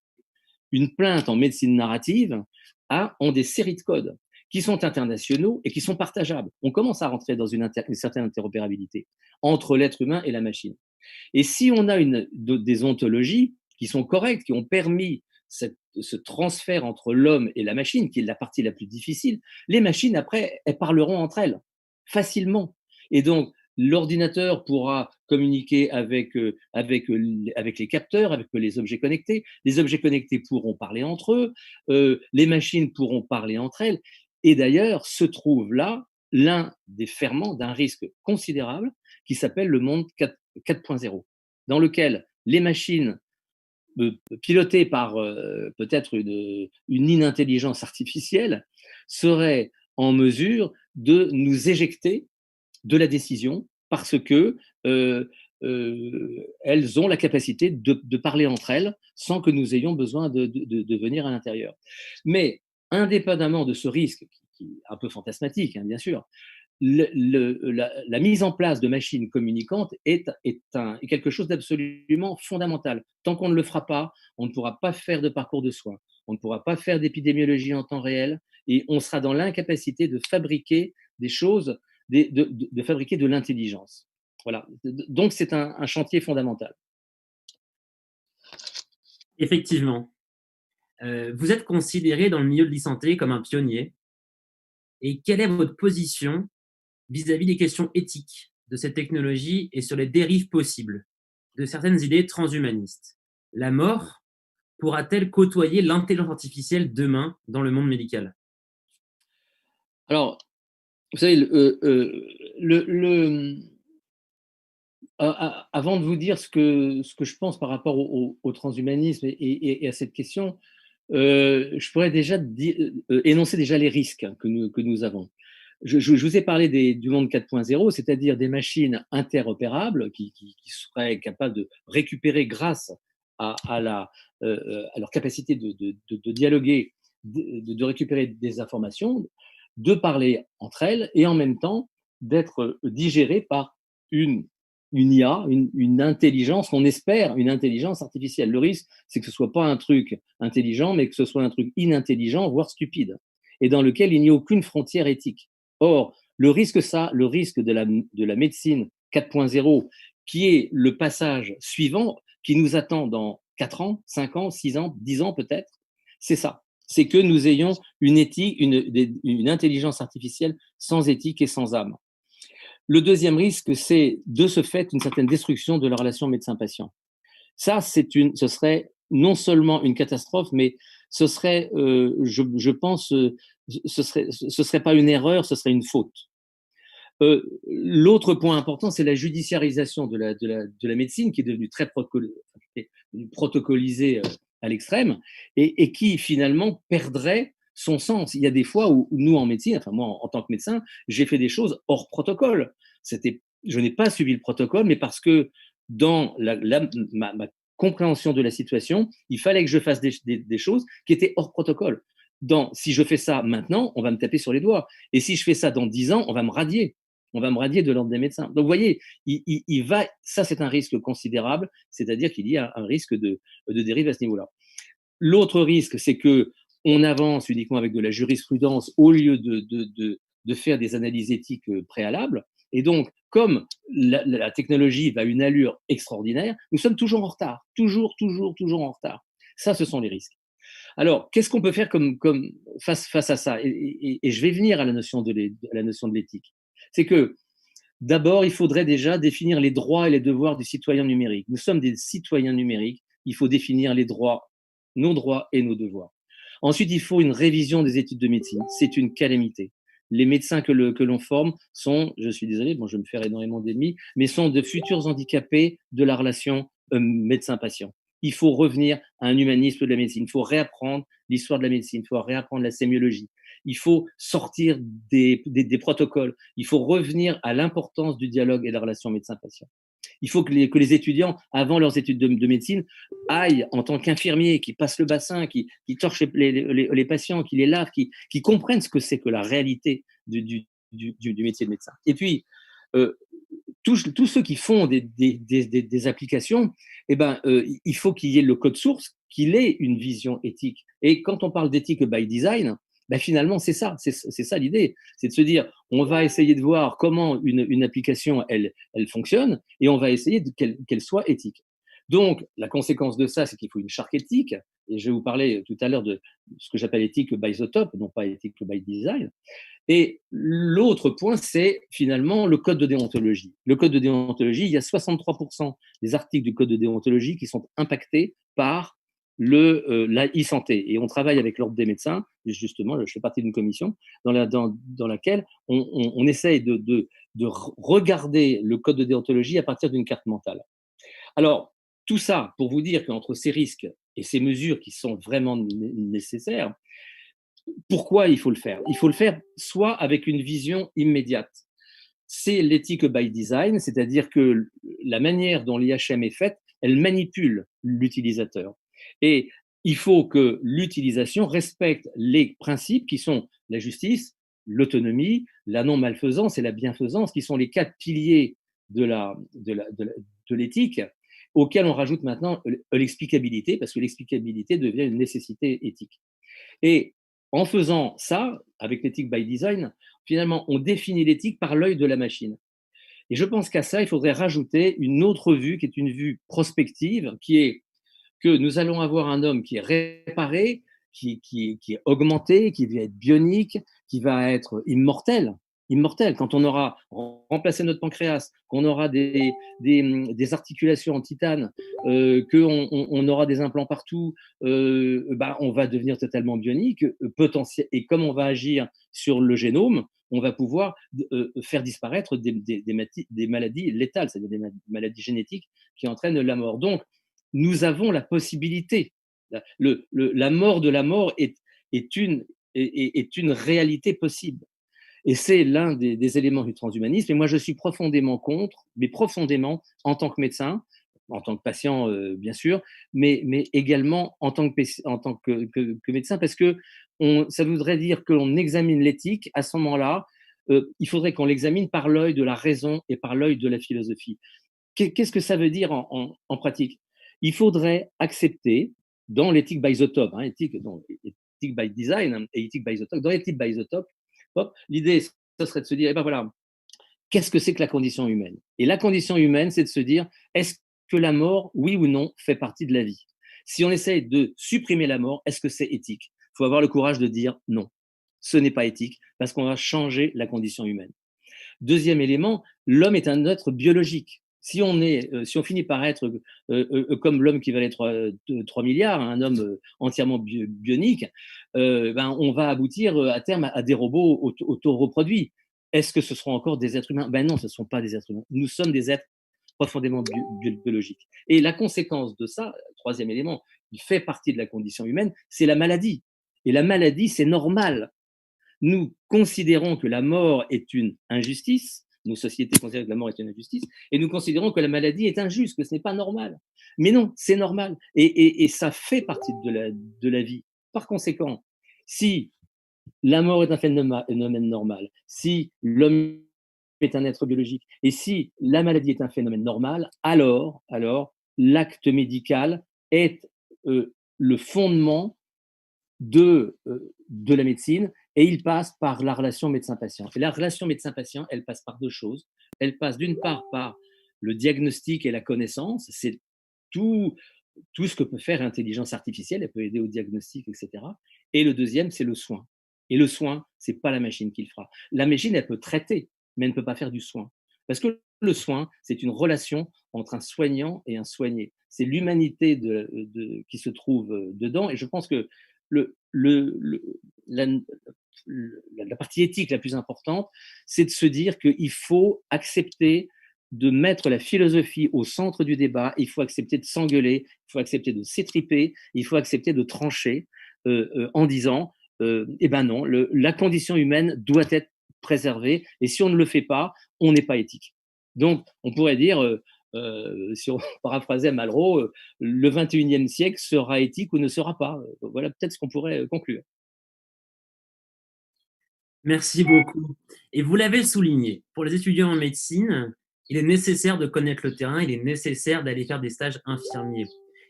une plainte en médecine narrative en des séries de codes qui sont internationaux et qui sont partageables. On commence à rentrer dans une certaine interopérabilité entre l'être humain et la machine. Et si on a des ontologies qui sont correctes, qui ont permis ce transfert entre l'homme et la machine, qui est la partie la plus difficile, les machines, après, elles parleront entre elles facilement. Et donc, l'ordinateur pourra communiquer avec les capteurs, avec les objets connectés. Les objets connectés pourront parler entre eux. Les machines pourront parler entre elles. Et d'ailleurs, se trouve là l'un des ferments d'un risque considérable qui s'appelle le monde 4.0, dans lequel les machines pilotées par peut-être une inintelligence artificielle seraient en mesure de nous éjecter de la décision parce que elles ont la capacité de parler entre elles sans que nous ayons besoin de venir à l'intérieur. Mais indépendamment de ce risque, qui est un peu fantasmatique, hein, bien sûr, la mise en place de machines communicantes est quelque chose d'absolument fondamental. Tant qu'on ne le fera pas, on ne pourra pas faire de parcours de soins, on ne pourra pas faire d'épidémiologie en temps réel, et on sera dans l'incapacité de fabriquer des choses, de fabriquer de l'intelligence. Voilà. Donc c'est un chantier fondamental. Effectivement. Vous êtes considéré dans le milieu de l'e-santé comme un pionnier. Et quelle est votre position vis-à-vis des questions éthiques de cette technologie et sur les dérives possibles de certaines idées transhumanistes? La mort pourra-t-elle côtoyer l'intelligence artificielle demain dans le monde médical? Alors, vous savez, avant de vous dire ce que je pense par rapport au transhumanisme et à cette question, je pourrais déjà énoncer déjà les risques que nous avons. Je vous ai parlé du monde 4.0, c'est-à-dire des machines interopérables qui seraient capables de récupérer grâce à leur capacité de dialoguer, de récupérer des informations, de parler entre elles et en même temps d'être digérées par une IA, une intelligence, on espère une intelligence artificielle. Le risque, c'est que ce ne soit pas un truc intelligent, mais que ce soit un truc inintelligent, voire stupide, et dans lequel il n'y a aucune frontière éthique. Or, le risque de la médecine 4.0, qui est le passage suivant, qui nous attend dans 4 ans, 5 ans, 6 ans, 10 ans peut-être, c'est ça. C'est que nous ayons une éthique, une intelligence artificielle sans éthique et sans âme. Le deuxième risque, c'est de ce fait une certaine destruction de la relation médecin-patient. Ça, ce serait non seulement une catastrophe, mais ce serait, je pense, ce serait pas une erreur, ce serait une faute. L'autre point important, c'est la judiciarisation de la médecine, qui est devenue très protocolisée à l'extrême, et qui finalement perdrait son sens. Il y a des fois où nous, en médecine, enfin moi, en tant que médecin, j'ai fait des choses hors protocole. Je n'ai pas suivi le protocole, mais parce que dans ma compréhension de la situation, il fallait que je fasse des choses qui étaient hors protocole. Si je fais ça maintenant, on va me taper sur les doigts. Et si je fais ça dans 10 ans, on va me radier. On va me radier de l'ordre des médecins. Donc, vous voyez, ça, c'est un risque considérable, c'est-à-dire qu'il y a un risque de dérive à ce niveau-là. L'autre risque, c'est que on avance uniquement avec de la jurisprudence au lieu de faire des analyses éthiques préalables. Et donc, comme la technologie va à une allure extraordinaire, nous sommes toujours en retard. Toujours en retard. Ça, ce sont les risques. Alors, qu'est-ce qu'on peut faire face à ça, et je vais venir à la notion de l'éthique. C'est que, d'abord, il faudrait déjà définir les droits et les devoirs du citoyen numérique. Nous sommes des citoyens numériques. Il faut définir les droits, nos droits et nos devoirs. Ensuite, il faut une révision des études de médecine. C'est une calamité. Les médecins que l'on forme sont, je suis désolé, bon, je vais me faire énormément d'ennemis, mais sont de futurs handicapés de la relation médecin-patient. Il faut revenir à un humanisme de la médecine. Il faut réapprendre l'histoire de la médecine. Il faut réapprendre la sémiologie. Il faut sortir des protocoles. Il faut revenir à l'importance du dialogue et de la relation médecin-patient. Il faut que les étudiants, avant leurs études de médecine, aillent en tant qu'infirmiers, qui passent le bassin, qui torchent les patients, qui les lavent, qui comprennent ce que c'est que la réalité du métier de médecin. Et puis, tous ceux qui font des applications, il faut qu'il y ait le code source, qu'il ait une vision éthique. Et quand on parle d'éthique by design, finalement, c'est ça l'idée. C'est de se dire, on va essayer de voir comment une application, elle fonctionne, et on va essayer qu'elle soit éthique. Donc, la conséquence de ça, c'est qu'il faut une charte éthique. Et je vais vous parler tout à l'heure de ce que j'appelle éthique by the top, non pas éthique by design. Et l'autre point, c'est finalement le code de déontologie. Le code de déontologie, il y a 63% des articles du code de déontologie qui sont impactés par la e-santé. Et on travaille avec l'Ordre des médecins, justement, je fais partie d'une commission dans laquelle on essaye de regarder le code de déontologie à partir d'une carte mentale. Alors, tout ça pour vous dire qu'entre ces risques et ces mesures qui sont vraiment nécessaires, pourquoi il faut le faire? Il faut le faire soit avec une vision immédiate. C'est l'éthique by design, c'est-à-dire que la manière dont l'IHM est faite, elle manipule l'utilisateur. Et il faut que l'utilisation respecte les principes qui sont la justice, l'autonomie, la non-malfaisance et la bienfaisance, qui sont les 4 piliers de l'éthique, auxquels on rajoute maintenant l'explicabilité, parce que l'explicabilité devient une nécessité éthique. Et en faisant ça, avec l'éthique by design, finalement, on définit l'éthique par l'œil de la machine. Et je pense qu'à ça, il faudrait rajouter une autre vue, qui est une vue prospective, qui est que nous allons avoir un homme qui est réparé, qui est augmenté, qui va être bionique, qui va être immortel. Immortel. Quand on aura remplacé notre pancréas, qu'on aura des articulations en titane, qu'on aura des implants partout, on va devenir totalement bionique, potentiel. Et comme on va agir sur le génome, on va pouvoir faire disparaître des maladies létales, c'est-à-dire des maladies génétiques qui entraînent la mort. Donc, nous avons la possibilité. La mort de la mort est une réalité possible. Et c'est l'un des éléments du transhumanisme. Et moi, je suis profondément contre, mais profondément en tant que médecin, en tant que patient, bien sûr, mais également en tant que médecin, parce que ça voudrait dire qu'on examine l'éthique. À ce moment-là, il faudrait qu'on l'examine par l'œil de la raison et par l'œil de la philosophie. Qu'est-ce que ça veut dire en pratique? Il faudrait accepter, dans l'éthique by the top, éthique by design et éthique by the top, dans l'éthique by the top, l'idée, ce serait de se dire, eh ben voilà, qu'est-ce que c'est que la condition humaine? Et la condition humaine, c'est de se dire, est-ce que la mort, oui ou non, fait partie de la vie? Si on essaye de supprimer la mort, est-ce que c'est éthique? Il faut avoir le courage de dire non, ce n'est pas éthique, parce qu'on va changer la condition humaine. Deuxième élément, l'homme est un être biologique. Si on finit par être comme l'homme qui valait 3 milliards, un homme entièrement bionique, on va aboutir à terme à des robots auto-reproduits. Est-ce que ce seront encore des êtres humains? Non, ce ne sont pas des êtres humains. Nous sommes des êtres profondément biologiques. Et la conséquence de ça, troisième élément, qui fait partie de la condition humaine, c'est la maladie. Et la maladie, c'est normal. Nous considérons que la mort est une injustice, nos sociétés considèrent que la mort est une injustice, et nous considérons que la maladie est injuste, que ce n'est pas normal. Mais non, c'est normal. Et ça fait partie de la vie. Par conséquent, si la mort est un phénomène normal, si l'homme est un être biologique, et si la maladie est un phénomène normal, alors l'acte médical est le fondement de la médecine, et il passe par la relation médecin-patient. Et la relation médecin-patient, elle passe par deux choses. Elle passe d'une part par le diagnostic et la connaissance, c'est tout ce que peut faire l'intelligence artificielle, elle peut aider au diagnostic, etc. Et le deuxième, c'est le soin. Et le soin, c'est pas la machine qui le fera. La machine, elle peut traiter, mais elle ne peut pas faire du soin. Parce que le soin, c'est une relation entre un soignant et un soigné. C'est l'humanité qui se trouve dedans. Et je pense que la partie éthique la plus importante, c'est de se dire qu'il faut accepter de mettre la philosophie au centre du débat, il faut accepter de s'engueuler, il faut accepter de s'étriper, il faut accepter de trancher en disant eh ben non, la condition humaine doit être préservée, et si on ne le fait pas, on n'est pas éthique. Donc, on pourrait dire, si on paraphrasait Malraux, le 21e siècle sera éthique ou ne sera pas. Voilà peut-être ce qu'on pourrait conclure. Merci beaucoup. Et vous l'avez souligné, pour les étudiants en médecine, il est nécessaire de connaître le terrain, il est nécessaire d'aller faire des stages infirmiers.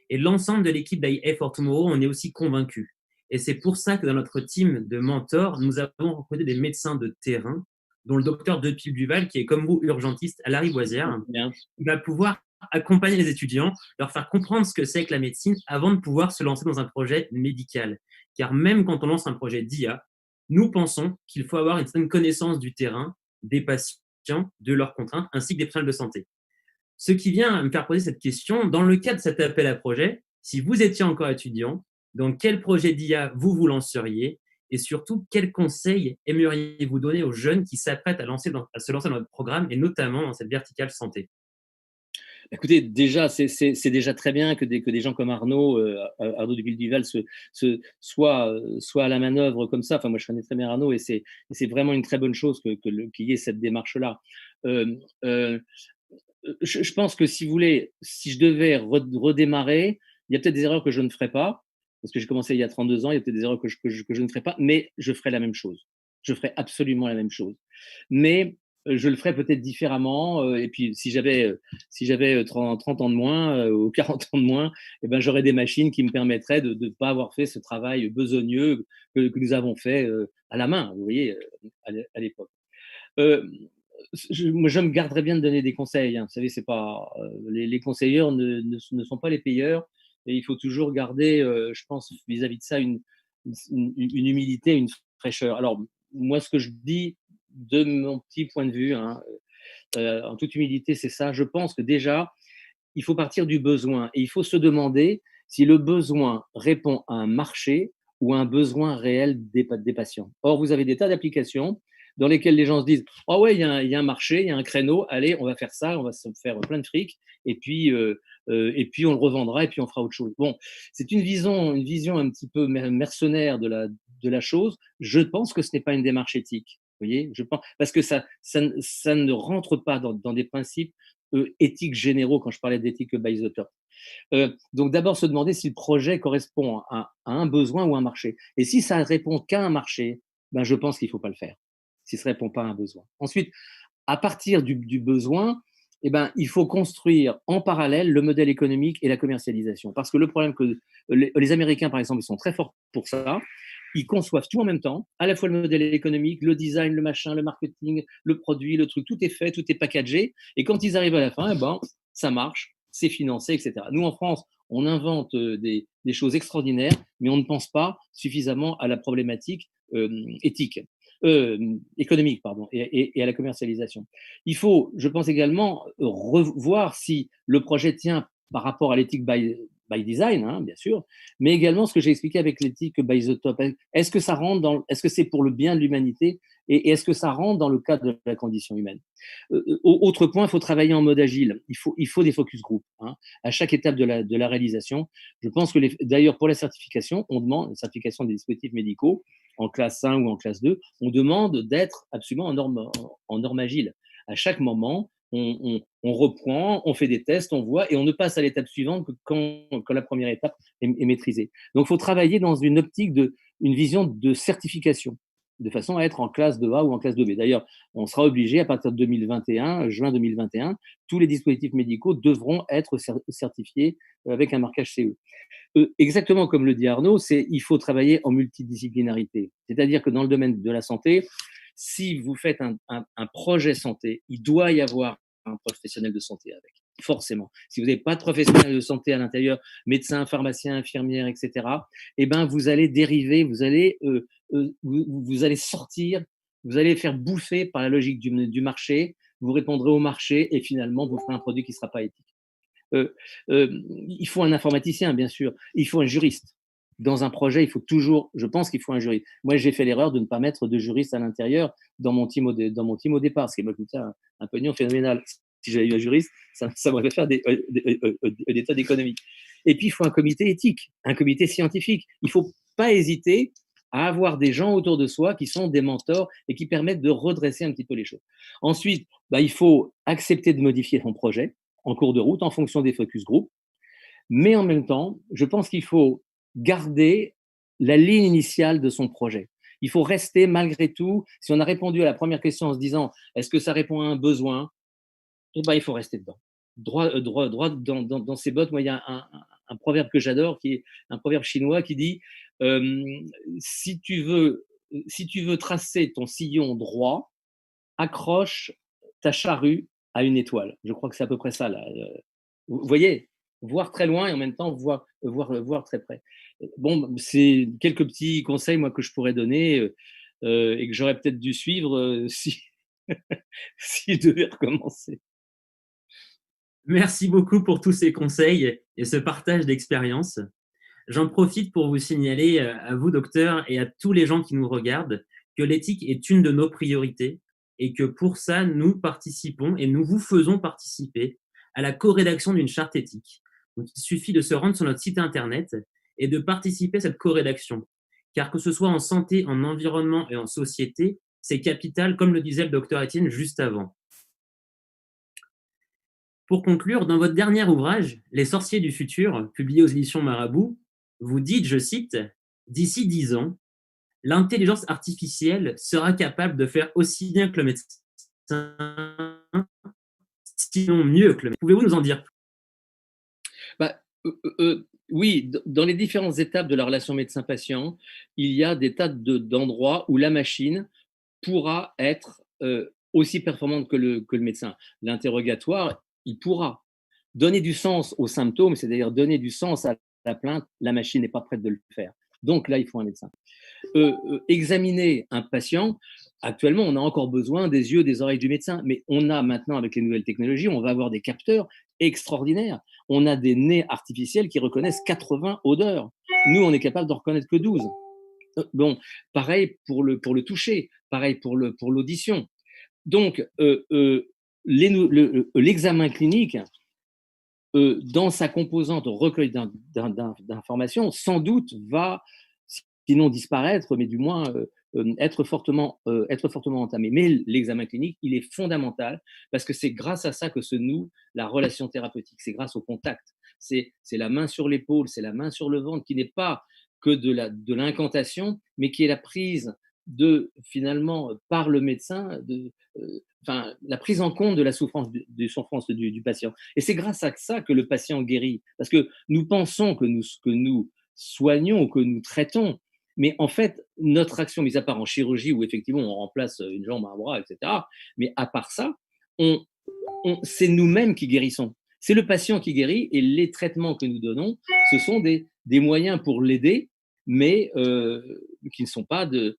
Et l'ensemble de l'équipe d'AI for Tomorrow, on est aussi convaincus. Et c'est pour ça que dans notre team de mentors, nous avons recruté des médecins de terrain, dont le docteur Depil Duval, qui est comme vous urgentiste à Lariboisière, qui va pouvoir accompagner les étudiants, leur faire comprendre ce que c'est que la médecine avant de pouvoir se lancer dans un projet médical. Car même quand on lance un projet d'IA, nous pensons qu'il faut avoir une certaine connaissance du terrain, des patients, de leurs contraintes, ainsi que des professionnels de santé. Ce qui vient me faire poser cette question, dans le cadre de cet appel à projet, si vous étiez encore étudiant, dans quel projet d'IA vous vous lanceriez et surtout, quels conseils aimeriez-vous donner aux jeunes qui s'apprêtent à se lancer dans votre programme et notamment dans cette verticale santé? Écoutez, déjà, c'est déjà très bien que des gens comme Arnaud, Arnaud de Villeduval soit à la manœuvre comme ça. Enfin, moi, je connais très bien Arnaud et c'est vraiment une très bonne chose qu'il y ait cette démarche-là. Euh, euh, je pense que si vous voulez, si je devais redémarrer, il y a peut-être des erreurs que je ne ferais pas, parce que j'ai commencé il y a 32 ans, il y a peut-être des erreurs que je ne ferais pas, mais je ferais la même chose. Je ferais absolument la même chose. Mais je le ferais peut-être différemment. Et puis, si j'avais 30 ans de moins ou 40 ans de moins, eh ben, j'aurais des machines qui me permettraient de ne pas avoir fait ce travail besogneux que nous avons fait à la main, vous voyez, à l'époque. Euh, moi, je me garderais bien de donner des conseils, hein. Vous savez, c'est pas les conseilleurs ne sont pas les payeurs, et il faut toujours garder, je pense, vis-à-vis de ça, une humilité, une fraîcheur. Alors, moi, ce que je dis de mon petit point de vue, hein, en toute humilité, c'est ça. Je pense que déjà, il faut partir du besoin et il faut se demander si le besoin répond à un marché ou à un besoin réel des patients. Or, vous avez des tas d'applications dans lesquelles les gens se disent: oh ouais, il y a un marché, il y a un créneau, allez, on va faire ça, on va se faire plein de fric, et puis on le revendra, et puis on fera autre chose. Bon, c'est une vision un petit peu mercenaire de la chose. Je pense que ce n'est pas une démarche éthique. Vous voyez, je pense, parce que ça ne rentre pas dans des principes éthiques généraux quand je parlais d'éthique by the top. Donc d'abord se demander si le projet correspond à un besoin ou un marché. Et si ça répond qu'à un marché, ben je pense qu'il ne faut pas le faire, si ça ne répond pas à un besoin. Ensuite, à partir du besoin, eh ben, il faut construire en parallèle le modèle économique et la commercialisation. Parce que le problème que les Américains, par exemple, ils sont très forts pour ça. Ils conçoivent tout en même temps, à la fois le modèle économique, le design, le machin, le marketing, le produit, le truc, tout est fait, tout est packagé. Et quand ils arrivent à la fin, eh ben, ça marche, c'est financé, etc. Nous, en France, on invente des choses extraordinaires, mais on ne pense pas suffisamment à la problématique éthique, économique, pardon, et à la commercialisation. Il faut, je pense également, revoir si le projet tient par rapport à l'éthique by design, hein, bien sûr, mais également ce que j'ai expliqué avec l'éthique by the top. Est-ce que c'est pour le bien de l'humanité, et est-ce que ça rentre dans le cadre de la condition humaine? Autre point, il faut travailler en mode agile. Il faut des focus group, hein, à chaque étape de la réalisation. Je pense que, d'ailleurs, pour la certification, on demande, la certification des dispositifs médicaux, en classe 1 ou en classe 2, on demande d'être absolument en norme agile. À chaque moment, on reprend, on fait des tests, on voit, et on ne passe à l'étape suivante que quand la première étape est maîtrisée. Donc, il faut travailler dans une optique une vision de certification, de façon à être en classe 2A ou en classe 2B. D'ailleurs, on sera obligé, à partir de 2021, juin 2021, tous les dispositifs médicaux devront être certifiés avec un marquage CE. Exactement comme le dit Arnaud, il faut travailler en multidisciplinarité. C'est-à-dire que dans le domaine de la santé, si vous faites un projet santé, il doit y avoir un professionnel de santé avec, forcément. Si vous n'avez pas de professionnel de santé à l'intérieur, médecin, pharmacien, infirmière, etc., eh ben, vous allez dériver, vous allez sortir, vous allez faire bouffer par la logique du marché, vous répondrez au marché, et finalement, vous ferez un produit qui ne sera pas éthique. Il faut un informaticien, bien sûr. Il faut un juriste. Dans un projet, je pense qu'il faut un juriste. Moi, j'ai fait l'erreur de ne pas mettre de juriste à l'intérieur dans mon team au départ, ce qui m'a coûté un pognon phénoménal. Si j'avais eu un juriste, ça m'aurait fait faire des tas d'économies. Et puis, il faut un comité éthique, un comité scientifique. Il ne faut pas hésiter à avoir des gens autour de soi qui sont des mentors et qui permettent de redresser un petit peu les choses. Ensuite, il faut accepter de modifier son projet en cours de route en fonction des focus group. Mais en même temps, je pense qu'il faut garder la ligne initiale de son projet. Il faut rester malgré tout. Si on a répondu à la première question en se disant est-ce que ça répond à un besoin, il faut rester dedans. Droit dans ses bottes. Moi, il y a un proverbe que j'adore, qui est un proverbe chinois qui dit si tu veux tracer ton sillon droit, accroche ta charrue à une étoile. Je crois que c'est à peu près ça, là, Vous voyez, voir très loin et en même temps voir très près. Bon, c'est quelques petits conseils moi que je pourrais donner et que j'aurais peut-être dû suivre si si je devais recommencer. Merci beaucoup pour tous ces conseils et ce partage d'expérience. J'en profite pour vous signaler à vous, docteur, et à tous les gens qui nous regardent, que l'éthique est une de nos priorités et que pour ça, nous participons et nous vous faisons participer à la co-rédaction d'une charte éthique. Donc, il suffit de se rendre sur notre site internet et de participer à cette co-rédaction. Car que ce soit en santé, en environnement et en société, c'est capital, comme le disait le docteur Étienne juste avant. Pour conclure, dans votre dernier ouvrage, Les sorciers du futur, publié aux éditions Marabout, vous dites, je cite, d'ici 10 ans, l'intelligence artificielle sera capable de faire aussi bien que le médecin, sinon mieux que le médecin. Pouvez-vous nous en dire plus? Bah, oui, dans les différentes étapes de la relation médecin-patient, il y a des tas d'endroits où la machine pourra être aussi performante que le médecin. L'interrogatoire, il pourra donner du sens aux symptômes, c'est-à-dire donner du sens à la plainte. La machine n'est pas prête de le faire. Donc là, il faut un médecin. Examiner un patient, actuellement, on a encore besoin des yeux, des oreilles du médecin, mais on a maintenant, avec les nouvelles technologies, on va avoir des capteurs extraordinaires. On a des nez artificiels qui reconnaissent 80 odeurs. Nous, on est capable d'en reconnaître que 12. Bon, pareil pour le toucher, pareil pour l'audition. Donc, l'examen clinique, dans sa composante recueil d'informations, sans doute va, sinon disparaître, mais du moins être fortement entamé. Mais l'examen clinique, il est fondamental parce que c'est grâce à ça que se noue la relation thérapeutique. C'est grâce au contact. C'est la main sur l'épaule, c'est la main sur le ventre qui n'est pas que de l'incantation, mais qui est la prise finalement par le médecin la prise en compte de la souffrance du patient. Et c'est grâce à ça que le patient guérit. Parce que nous pensons que nous soignons ou que nous traitons, mais en fait, notre action, mis à part en chirurgie où effectivement on remplace une jambe, un bras, etc., mais à part ça, c'est nous-mêmes qui guérissons. C'est le patient qui guérit et les traitements que nous donnons, ce sont des moyens pour l'aider, mais qui ne sont pas de.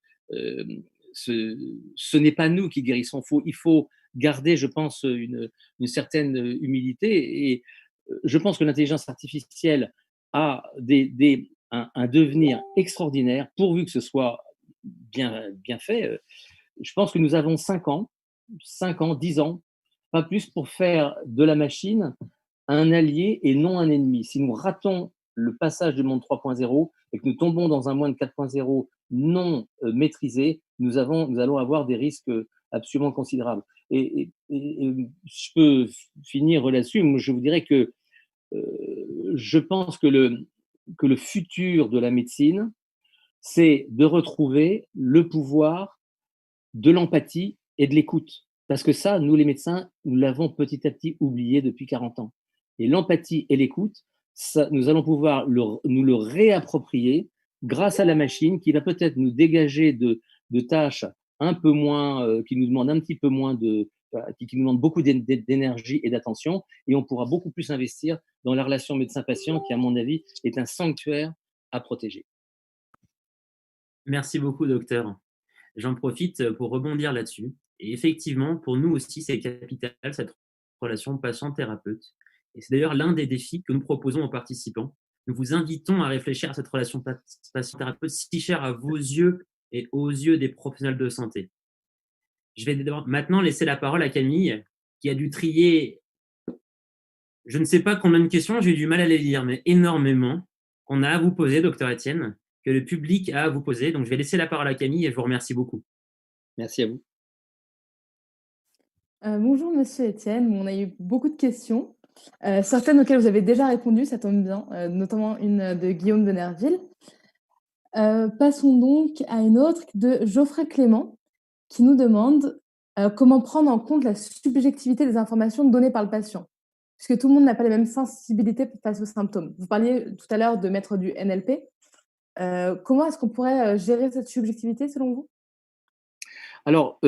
Ce n'est pas nous qui guérissons. Il faut garder, je pense, une certaine humilité. Et je pense que l'intelligence artificielle a un devenir extraordinaire, pourvu que ce soit bien fait. Je pense que nous avons 5 ans, 10 ans, pas plus, pour faire de la machine un allié et non un ennemi. Si nous ratons le passage du monde 3.0 et que nous tombons dans un monde 4.0 non maîtrisé, nous allons avoir des risques absolument considérables. Et je peux finir là-dessus. Je vous dirais que je pense que le futur de la médecine, c'est de retrouver le pouvoir de l'empathie et de l'écoute. Parce que ça, nous les médecins, nous l'avons petit à petit oublié depuis 40 ans. Et l'empathie et l'écoute, nous allons pouvoir nous le réapproprier grâce à la machine qui va peut-être nous dégager de tâches un peu moins, qui nous demandent un petit peu moins qui nous demandent beaucoup d'énergie et d'attention, et on pourra beaucoup plus investir dans la relation médecin-patient qui, à mon avis, est un sanctuaire à protéger. Merci beaucoup, docteur. J'en profite pour rebondir là-dessus. Et effectivement, pour nous aussi, c'est capital, cette relation patient-thérapeute. Et c'est d'ailleurs l'un des défis que nous proposons aux participants. Nous vous invitons à réfléchir à cette relation patient-thérapeute si chère à vos yeux et aux yeux des professionnels de santé. Je vais maintenant laisser la parole à Camille, qui a dû trier, je ne sais pas combien de questions, j'ai eu du mal à les lire, mais énormément, qu'on a à vous poser, docteur Étienne, que le public a à vous poser. Donc, je vais laisser la parole à Camille et je vous remercie beaucoup. Merci à vous. Bonjour Monsieur Étienne, on a eu beaucoup de questions, certaines auxquelles vous avez déjà répondu, ça tombe bien, notamment une de Guillaume de Nerville. Passons donc à une autre de Geoffrey Clément qui nous demande comment prendre en compte la subjectivité des informations données par le patient, puisque tout le monde n'a pas les mêmes sensibilités face aux symptômes. Vous parliez tout à l'heure de mettre du NLP. Comment est-ce qu'on pourrait gérer cette subjectivité selon vous? Alors,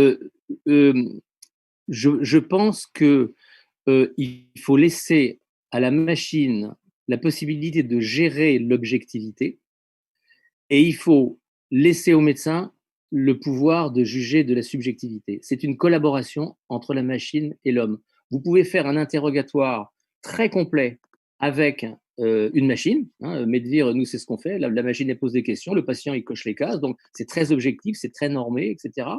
je pense que il faut laisser à la machine la possibilité de gérer l'objectivité et il faut laisser au médecin le pouvoir de juger de la subjectivité. C'est une collaboration entre la machine et l'homme. Vous pouvez faire un interrogatoire très complet avec une machine. Hein, Medvir, nous, c'est ce qu'on fait. La machine, elle pose des questions, le patient, il coche les cases. Donc, c'est très objectif, c'est très normé, etc.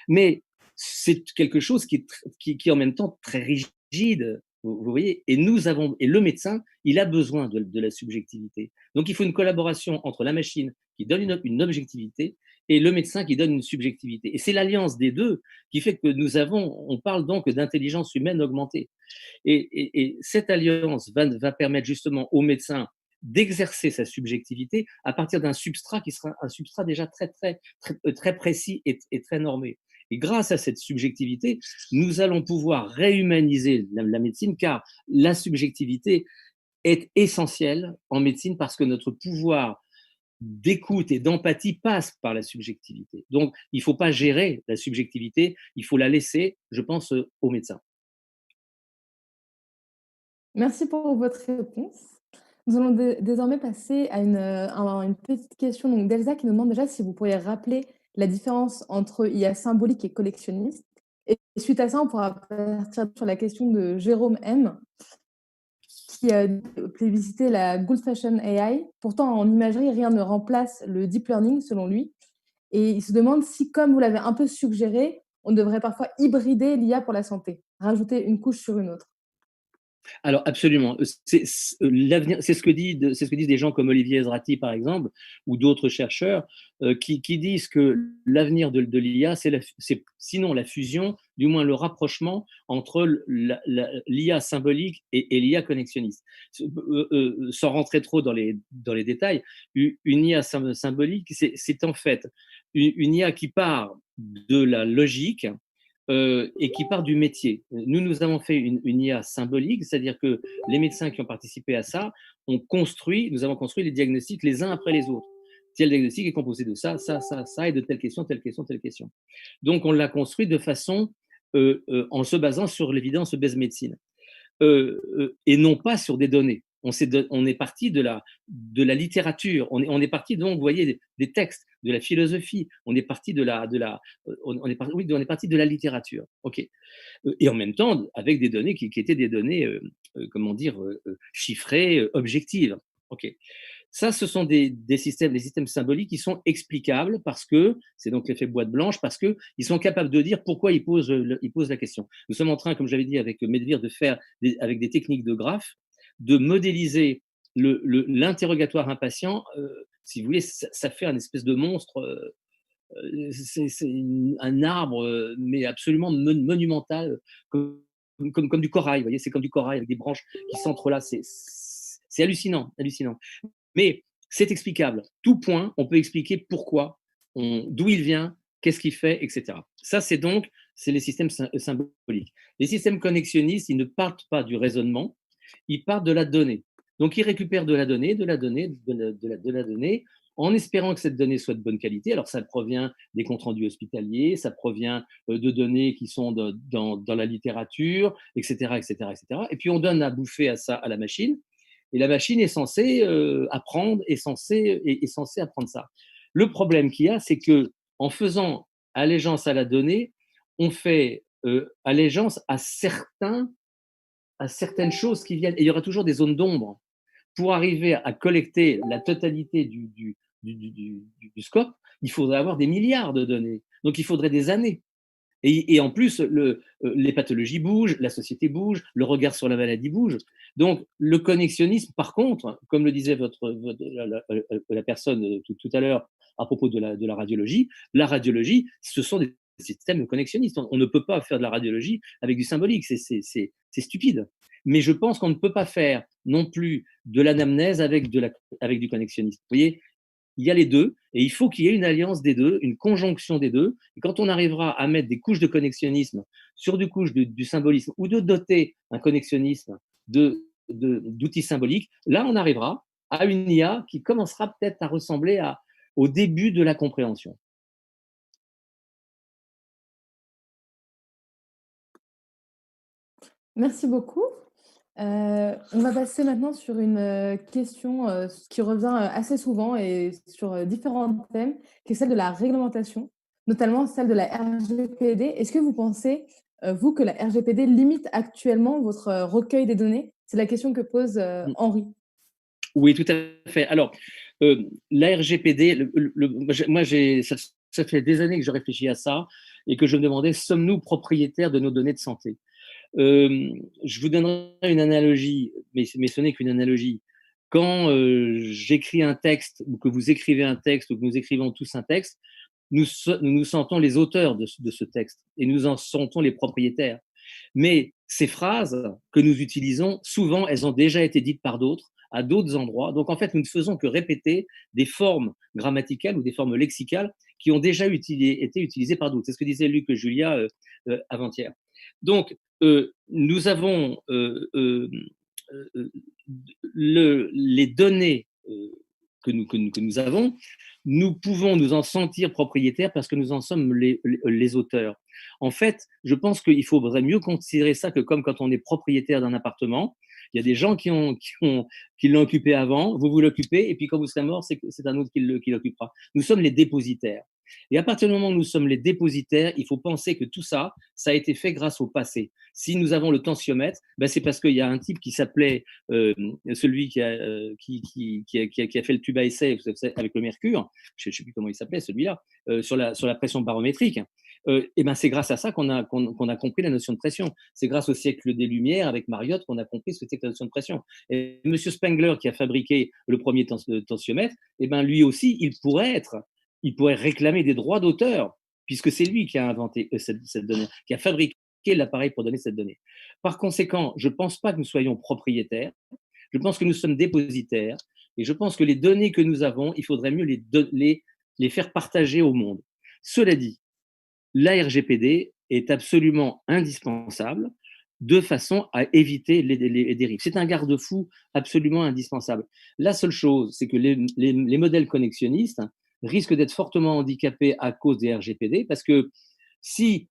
Mais c'est quelque chose qui est en même temps très rigide. Vous voyez, et le médecin, il a besoin de la subjectivité. Donc, il faut une collaboration entre la machine qui donne une objectivité et le médecin qui donne une subjectivité. Et c'est l'alliance des deux qui fait que on parle donc d'intelligence humaine augmentée. Et cette alliance va permettre justement au médecin d'exercer sa subjectivité à partir d'un substrat qui sera un substrat déjà très précis et très normé. Et grâce à cette subjectivité, nous allons pouvoir réhumaniser la médecine, car la subjectivité est essentielle en médecine parce que notre pouvoir d'écoute et d'empathie passe par la subjectivité. Donc, il ne faut pas gérer la subjectivité, il faut la laisser, je pense, au médecin. Merci pour votre réponse. Nous allons désormais passer à une petite question donc d'Elsa qui nous demande déjà si vous pourriez rappeler la différence entre IA symbolique et collectionniste. Et suite à ça, on pourra partir sur la question de Jérôme M, qui a plébiscité la Good Fashion AI. Pourtant, en imagerie, rien ne remplace le deep learning, selon lui. Et il se demande si, comme vous l'avez un peu suggéré, on devrait parfois hybrider l'IA pour la santé, rajouter une couche sur une autre. Alors absolument, l'avenir, c'est ce que disent des gens comme Olivier Ezrati par exemple, ou d'autres chercheurs qui disent que l'avenir de l'IA, c'est sinon la fusion, du moins le rapprochement entre l'IA symbolique et l'IA connexionniste. Sans rentrer trop dans les détails, une IA symbolique, c'est en fait une IA qui part de la logique et qui part du métier. Nous avons fait une IA symbolique, c'est-à-dire que les médecins qui ont participé à ça nous avons construit les diagnostics les uns après les autres. Tel diagnostic est composé de ça, et de telle question, telle question, telle question. Donc, on l'a construit de façon en se basant sur l'évidence base médecine et non pas sur des données. On est parti de la littérature, on est parti donc, vous voyez, des textes, de la philosophie, on est parti on est parti de la littérature. Ok. Et en même temps, avec des données qui étaient des données, comment dire, chiffrées, objectives. Ok. Ça, ce sont des systèmes symboliques qui sont explicables parce que, c'est donc l'effet boîte blanche, parce qu'ils sont capables de dire pourquoi ils posent la question. Nous sommes en train, comme j'avais dit avec Medvir, de faire, avec des techniques de graphes, de modéliser l'interrogatoire impatient. Si vous voulez, ça fait un espèce de monstre. C'est un arbre, mais absolument monumental, comme du corail. Vous voyez, c'est comme du corail avec des branches qui s'entrelacent. C'est hallucinant, hallucinant. Mais c'est explicable. Tout point, on peut expliquer pourquoi, d'où il vient, qu'est-ce qu'il fait, etc. Ça, c'est les systèmes symboliques. Les systèmes connexionnistes, ils ne partent pas du raisonnement, ils partent de la donnée. Donc, ils récupèrent de la donnée, de la donnée, en espérant que cette donnée soit de bonne qualité. Alors, ça provient des comptes rendus hospitaliers, ça provient de données qui sont dans la littérature, etc., etc., etc. Et puis, on donne à bouffer à ça à la machine. Et la machine est censée apprendre, est censée apprendre ça. Le problème qu'il y a, c'est que en faisant allégeance à la donnée, on fait allégeance à certaines choses qui viennent. Et il y aura toujours des zones d'ombre. Pour arriver à collecter la totalité du scope, il faudrait avoir des milliards de données. Donc il faudrait des années. Et en plus, les pathologies bougent, la société bouge, le regard sur la maladie bouge. Donc, le connexionnisme, par contre, comme le disait la personne tout à l'heure à propos de la radiologie, ce sont des systèmes connexionnistes. On ne peut pas faire de la radiologie avec du symbolique, c'est stupide. Mais je pense qu'on ne peut pas faire non plus de l'anamnèse avec du connexionnisme. Vous voyez, il y a les deux, et il faut qu'il y ait une alliance des deux, une conjonction des deux. Et quand on arrivera à mettre des couches de connexionnisme sur des couches du symbolisme, ou de doter un connexionnisme d'outils symboliques, là, on arrivera à une IA qui commencera peut-être à ressembler au début de la compréhension. Merci beaucoup. On va passer maintenant sur une question qui revient assez souvent et sur différents thèmes, qui est celle de la réglementation, notamment celle de la RGPD. Est-ce que vous pensez, vous, que la RGPD limite actuellement votre recueil des données? C'est la question que pose Henri. Oui, tout à fait. Alors, la RGPD, ça fait des années que je réfléchis à ça et que je me demandais, sommes-nous propriétaires de nos données de santé? Je vous donnerai une analogie, mais ce n'est qu'une analogie. Quand j'écris un texte, ou que vous écrivez un texte, ou que nous écrivons tous un texte, nous nous sentons les auteurs de ce texte et nous en sentons les propriétaires. Mais ces phrases que nous utilisons, souvent, elles ont déjà été dites par d'autres, à d'autres endroits. Donc, en fait, nous ne faisons que répéter des formes grammaticales ou des formes lexicales qui ont déjà été utilisées par d'autres. C'est ce que disait Luc Julia avant-hier. Donc, nous avons les données que nous avons, nous pouvons nous en sentir propriétaires parce que nous en sommes les auteurs. En fait, je pense qu'il faudrait mieux considérer ça que comme quand on est propriétaire d'un appartement. Il y a des gens qui l'ont occupé avant, vous l'occupez, et puis quand vous serez mort, c'est un autre qui l'occupera. Nous sommes les dépositaires. Et à partir du moment où nous sommes les dépositaires, il faut penser que tout ça, ça a été fait grâce au passé. Si nous avons le tensiomètre, ben c'est parce qu'il y a un type qui s'appelait celui qui a fait le tube à essai avec le mercure, je ne sais plus comment il s'appelait celui-là, sur la pression barométrique. Et ben c'est grâce à ça qu'on a compris la notion de pression. C'est grâce au siècle des Lumières avec Mariotte qu'on a compris ce que c'était que la notion de pression. Et Monsieur Spengler qui a fabriqué le premier tensiomètre, et ben lui aussi il pourrait réclamer des droits d'auteur puisque c'est lui qui a inventé cette donnée, qui a fabriqué l'appareil pour donner cette donnée. Par conséquent, je ne pense pas que nous soyons propriétaires. Je pense que nous sommes dépositaires. Et je pense que les données que nous avons, il faudrait mieux les faire partager au monde. Cela dit, la RGPD est absolument indispensable de façon à éviter les dérives. C'est un garde-fou absolument indispensable. La seule chose, c'est que les modèles connexionnistes risquent d'être fortement handicapés à cause des RGPD parce que si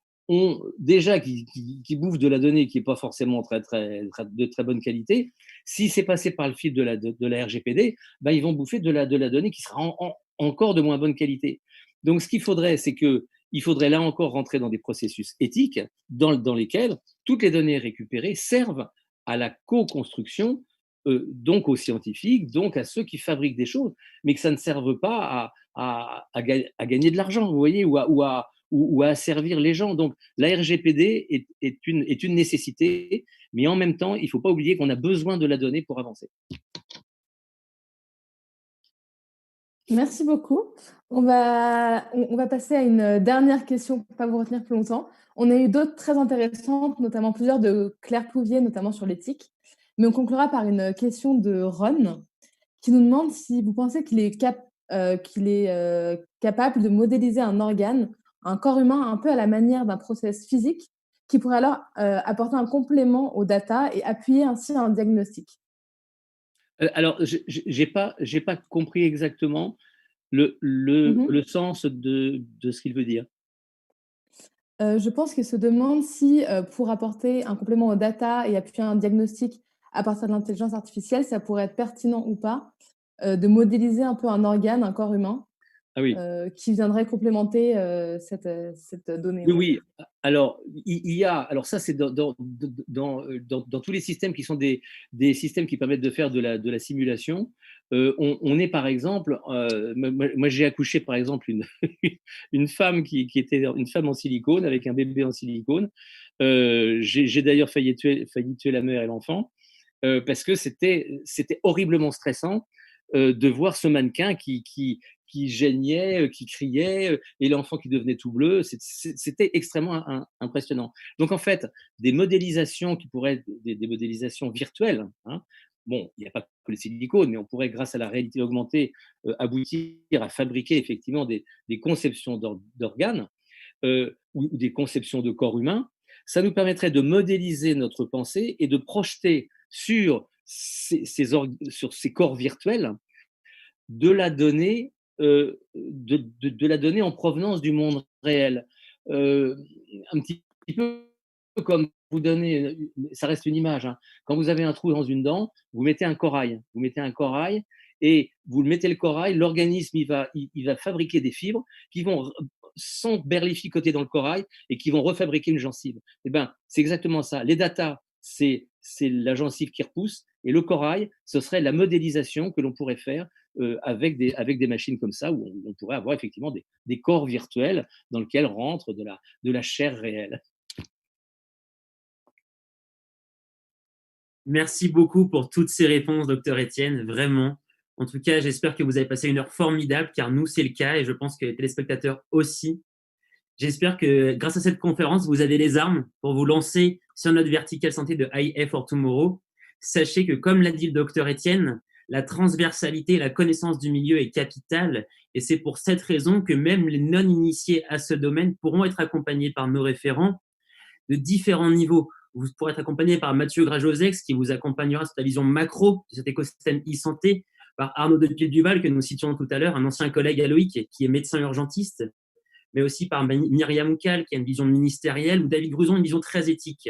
déjà qui bouffent de la donnée qui n'est pas forcément de très bonne qualité, si c'est passé par le fil de la RGPD, ben ils vont bouffer de la donnée qui sera encore de moins bonne qualité. Donc ce qu'il faudrait, c'est qu'il faudrait là encore rentrer dans des processus éthiques dans lesquels toutes les données récupérées servent à la co-construction, donc aux scientifiques, donc à ceux qui fabriquent des choses, mais que ça ne serve pas à gagner de l'argent, vous voyez, ou à asservir les gens. Donc la RGPD est une nécessité, mais en même temps, il ne faut pas oublier qu'on a besoin de la donnée pour avancer. Merci beaucoup. On va passer à une dernière question pour ne pas vous retenir plus longtemps. On a eu d'autres très intéressantes, notamment plusieurs de Claire Pouvier, notamment sur l'éthique. Mais on conclura par une question de Ron, qui nous demande si vous pensez qu'il est capable de modéliser un organe, un corps humain, un peu à la manière d'un process physique, qui pourrait alors apporter un complément aux data et appuyer ainsi un diagnostic. Alors, j'ai pas compris exactement le sens de ce qu'il veut dire. Je pense qu'il se demande si, pour apporter un complément aux data et appuyer un diagnostic à partir de l'intelligence artificielle, ça pourrait être pertinent ou pas, de modéliser un peu un organe, un corps humain, Ah oui. qui viendrait complémenter, cette donnée, Oui, on va oui. dire. Alors, il y a, alors ça, c'est dans tous les systèmes qui sont des systèmes qui permettent de faire de la simulation. On est par exemple, moi j'ai accouché par exemple une femme qui était une femme en silicone avec un bébé en silicone. J'ai d'ailleurs failli tuer la mère et l'enfant parce que c'était horriblement stressant de voir ce mannequin qui geignait, qui criait, et l'enfant qui devenait tout bleu. C'était extrêmement impressionnant. Donc, en fait, des modélisations qui pourraient être des modélisations virtuelles, hein. Bon, il n'y a pas que le silicone, mais on pourrait, grâce à la réalité augmentée, aboutir à fabriquer effectivement des conceptions d'organes ou des conceptions de corps humains. Ça nous permettrait de modéliser notre pensée et de projeter sur ces corps virtuels de la donnée, de la donnée en provenance du monde réel. Un petit peu comme vous donner, ça reste une image, hein. Quand vous avez un trou dans une dent, vous mettez un corail. Vous mettez un corail et vous mettez le corail, l'organisme, il va fabriquer des fibres qui vont s'emberlificoter dans le corail et qui vont refabriquer une gencive. Eh ben, c'est exactement ça. Les data, c'est la gencive qui repousse et le corail, ce serait la modélisation que l'on pourrait faire avec des machines comme ça, où on pourrait avoir effectivement des corps virtuels dans lesquels rentre de la chair réelle. Merci beaucoup pour toutes ces réponses, docteur Étienne, vraiment. En tout cas, j'espère que vous avez passé une heure formidable, car nous, c'est le cas, et je pense que les téléspectateurs aussi. J'espère que grâce à cette conférence, vous avez les armes pour vous lancer sur notre verticale santé de AI for Tomorrow. Sachez que, comme l'a dit le docteur Étienne, la transversalité, la connaissance du milieu est capitale, et c'est pour cette raison que même les non-initiés à ce domaine pourront être accompagnés par nos référents de différents niveaux. Vous pourrez être accompagné par Mathieu Grajosex, qui vous accompagnera sur la vision macro de cet écosystème e-santé, par Arnaud Duval, que nous citions tout à l'heure, un ancien collègue à Loïc, qui est médecin urgentiste, mais aussi par Myriam Oukal, qui a une vision ministérielle, ou David Gruzon, une vision très éthique.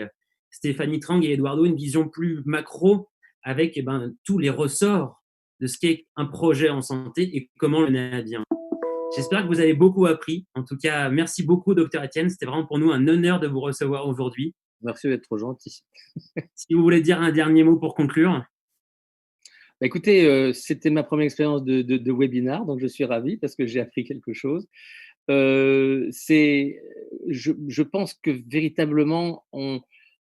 Stéphanie Trang et Eduardo, une vision plus macro, avec tous les ressorts de ce qu'est un projet en santé et comment le mener à bien. J'espère que vous avez beaucoup appris. En tout cas, merci beaucoup, docteur Étienne. C'était vraiment pour nous un honneur de vous recevoir aujourd'hui. Merci d'être trop gentil. Si vous voulez dire un dernier mot pour conclure. Écoutez, c'était ma première expérience de webinar, donc je suis ravi parce que j'ai appris quelque chose. Je pense que véritablement,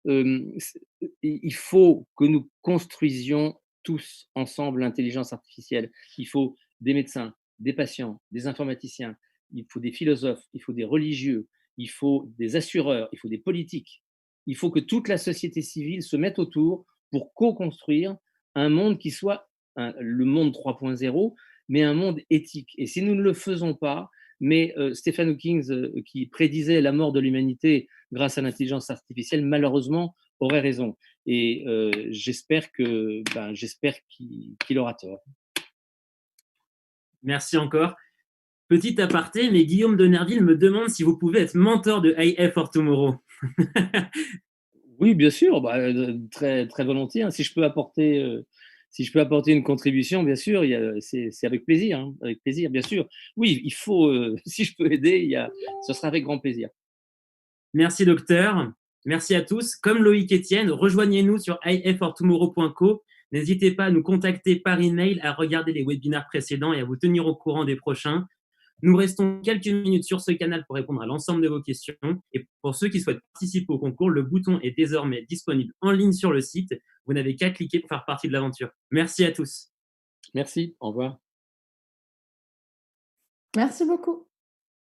il faut que nous construisions tous ensemble l'intelligence artificielle. Il faut des médecins, des patients, des informaticiens, il faut des philosophes, il faut des religieux, il faut des assureurs, il faut des politiques. Il faut que toute la société civile se mette autour pour co-construire un monde qui soit le monde 3.0, mais un monde éthique. Et si nous ne le faisons pas, mais Stephen Hawking, qui prédisait la mort de l'humanité grâce à l'intelligence artificielle, malheureusement, aurait raison. Et j'espère qu'il aura tort. Merci encore. Petit aparté, mais Guillaume de Nerville me demande si vous pouvez être mentor de AI for Tomorrow. Oui, bien sûr, très, très volontiers. Hein. Si je peux apporter une contribution, bien sûr, c'est avec plaisir, hein, avec plaisir, bien sûr. Oui, il faut, si je peux aider, ce sera avec grand plaisir. Merci, docteur. Merci à tous. Comme Loïc Etienne, rejoignez-nous sur aifortomorrow.co. N'hésitez pas à nous contacter par email, à regarder les webinaires précédents et à vous tenir au courant des prochains. Nous restons quelques minutes sur ce canal pour répondre à l'ensemble de vos questions. Et pour ceux qui souhaitent participer au concours, le bouton est désormais disponible en ligne sur le site. Vous n'avez qu'à cliquer pour faire partie de l'aventure. Merci à tous. Merci, au revoir. Merci beaucoup.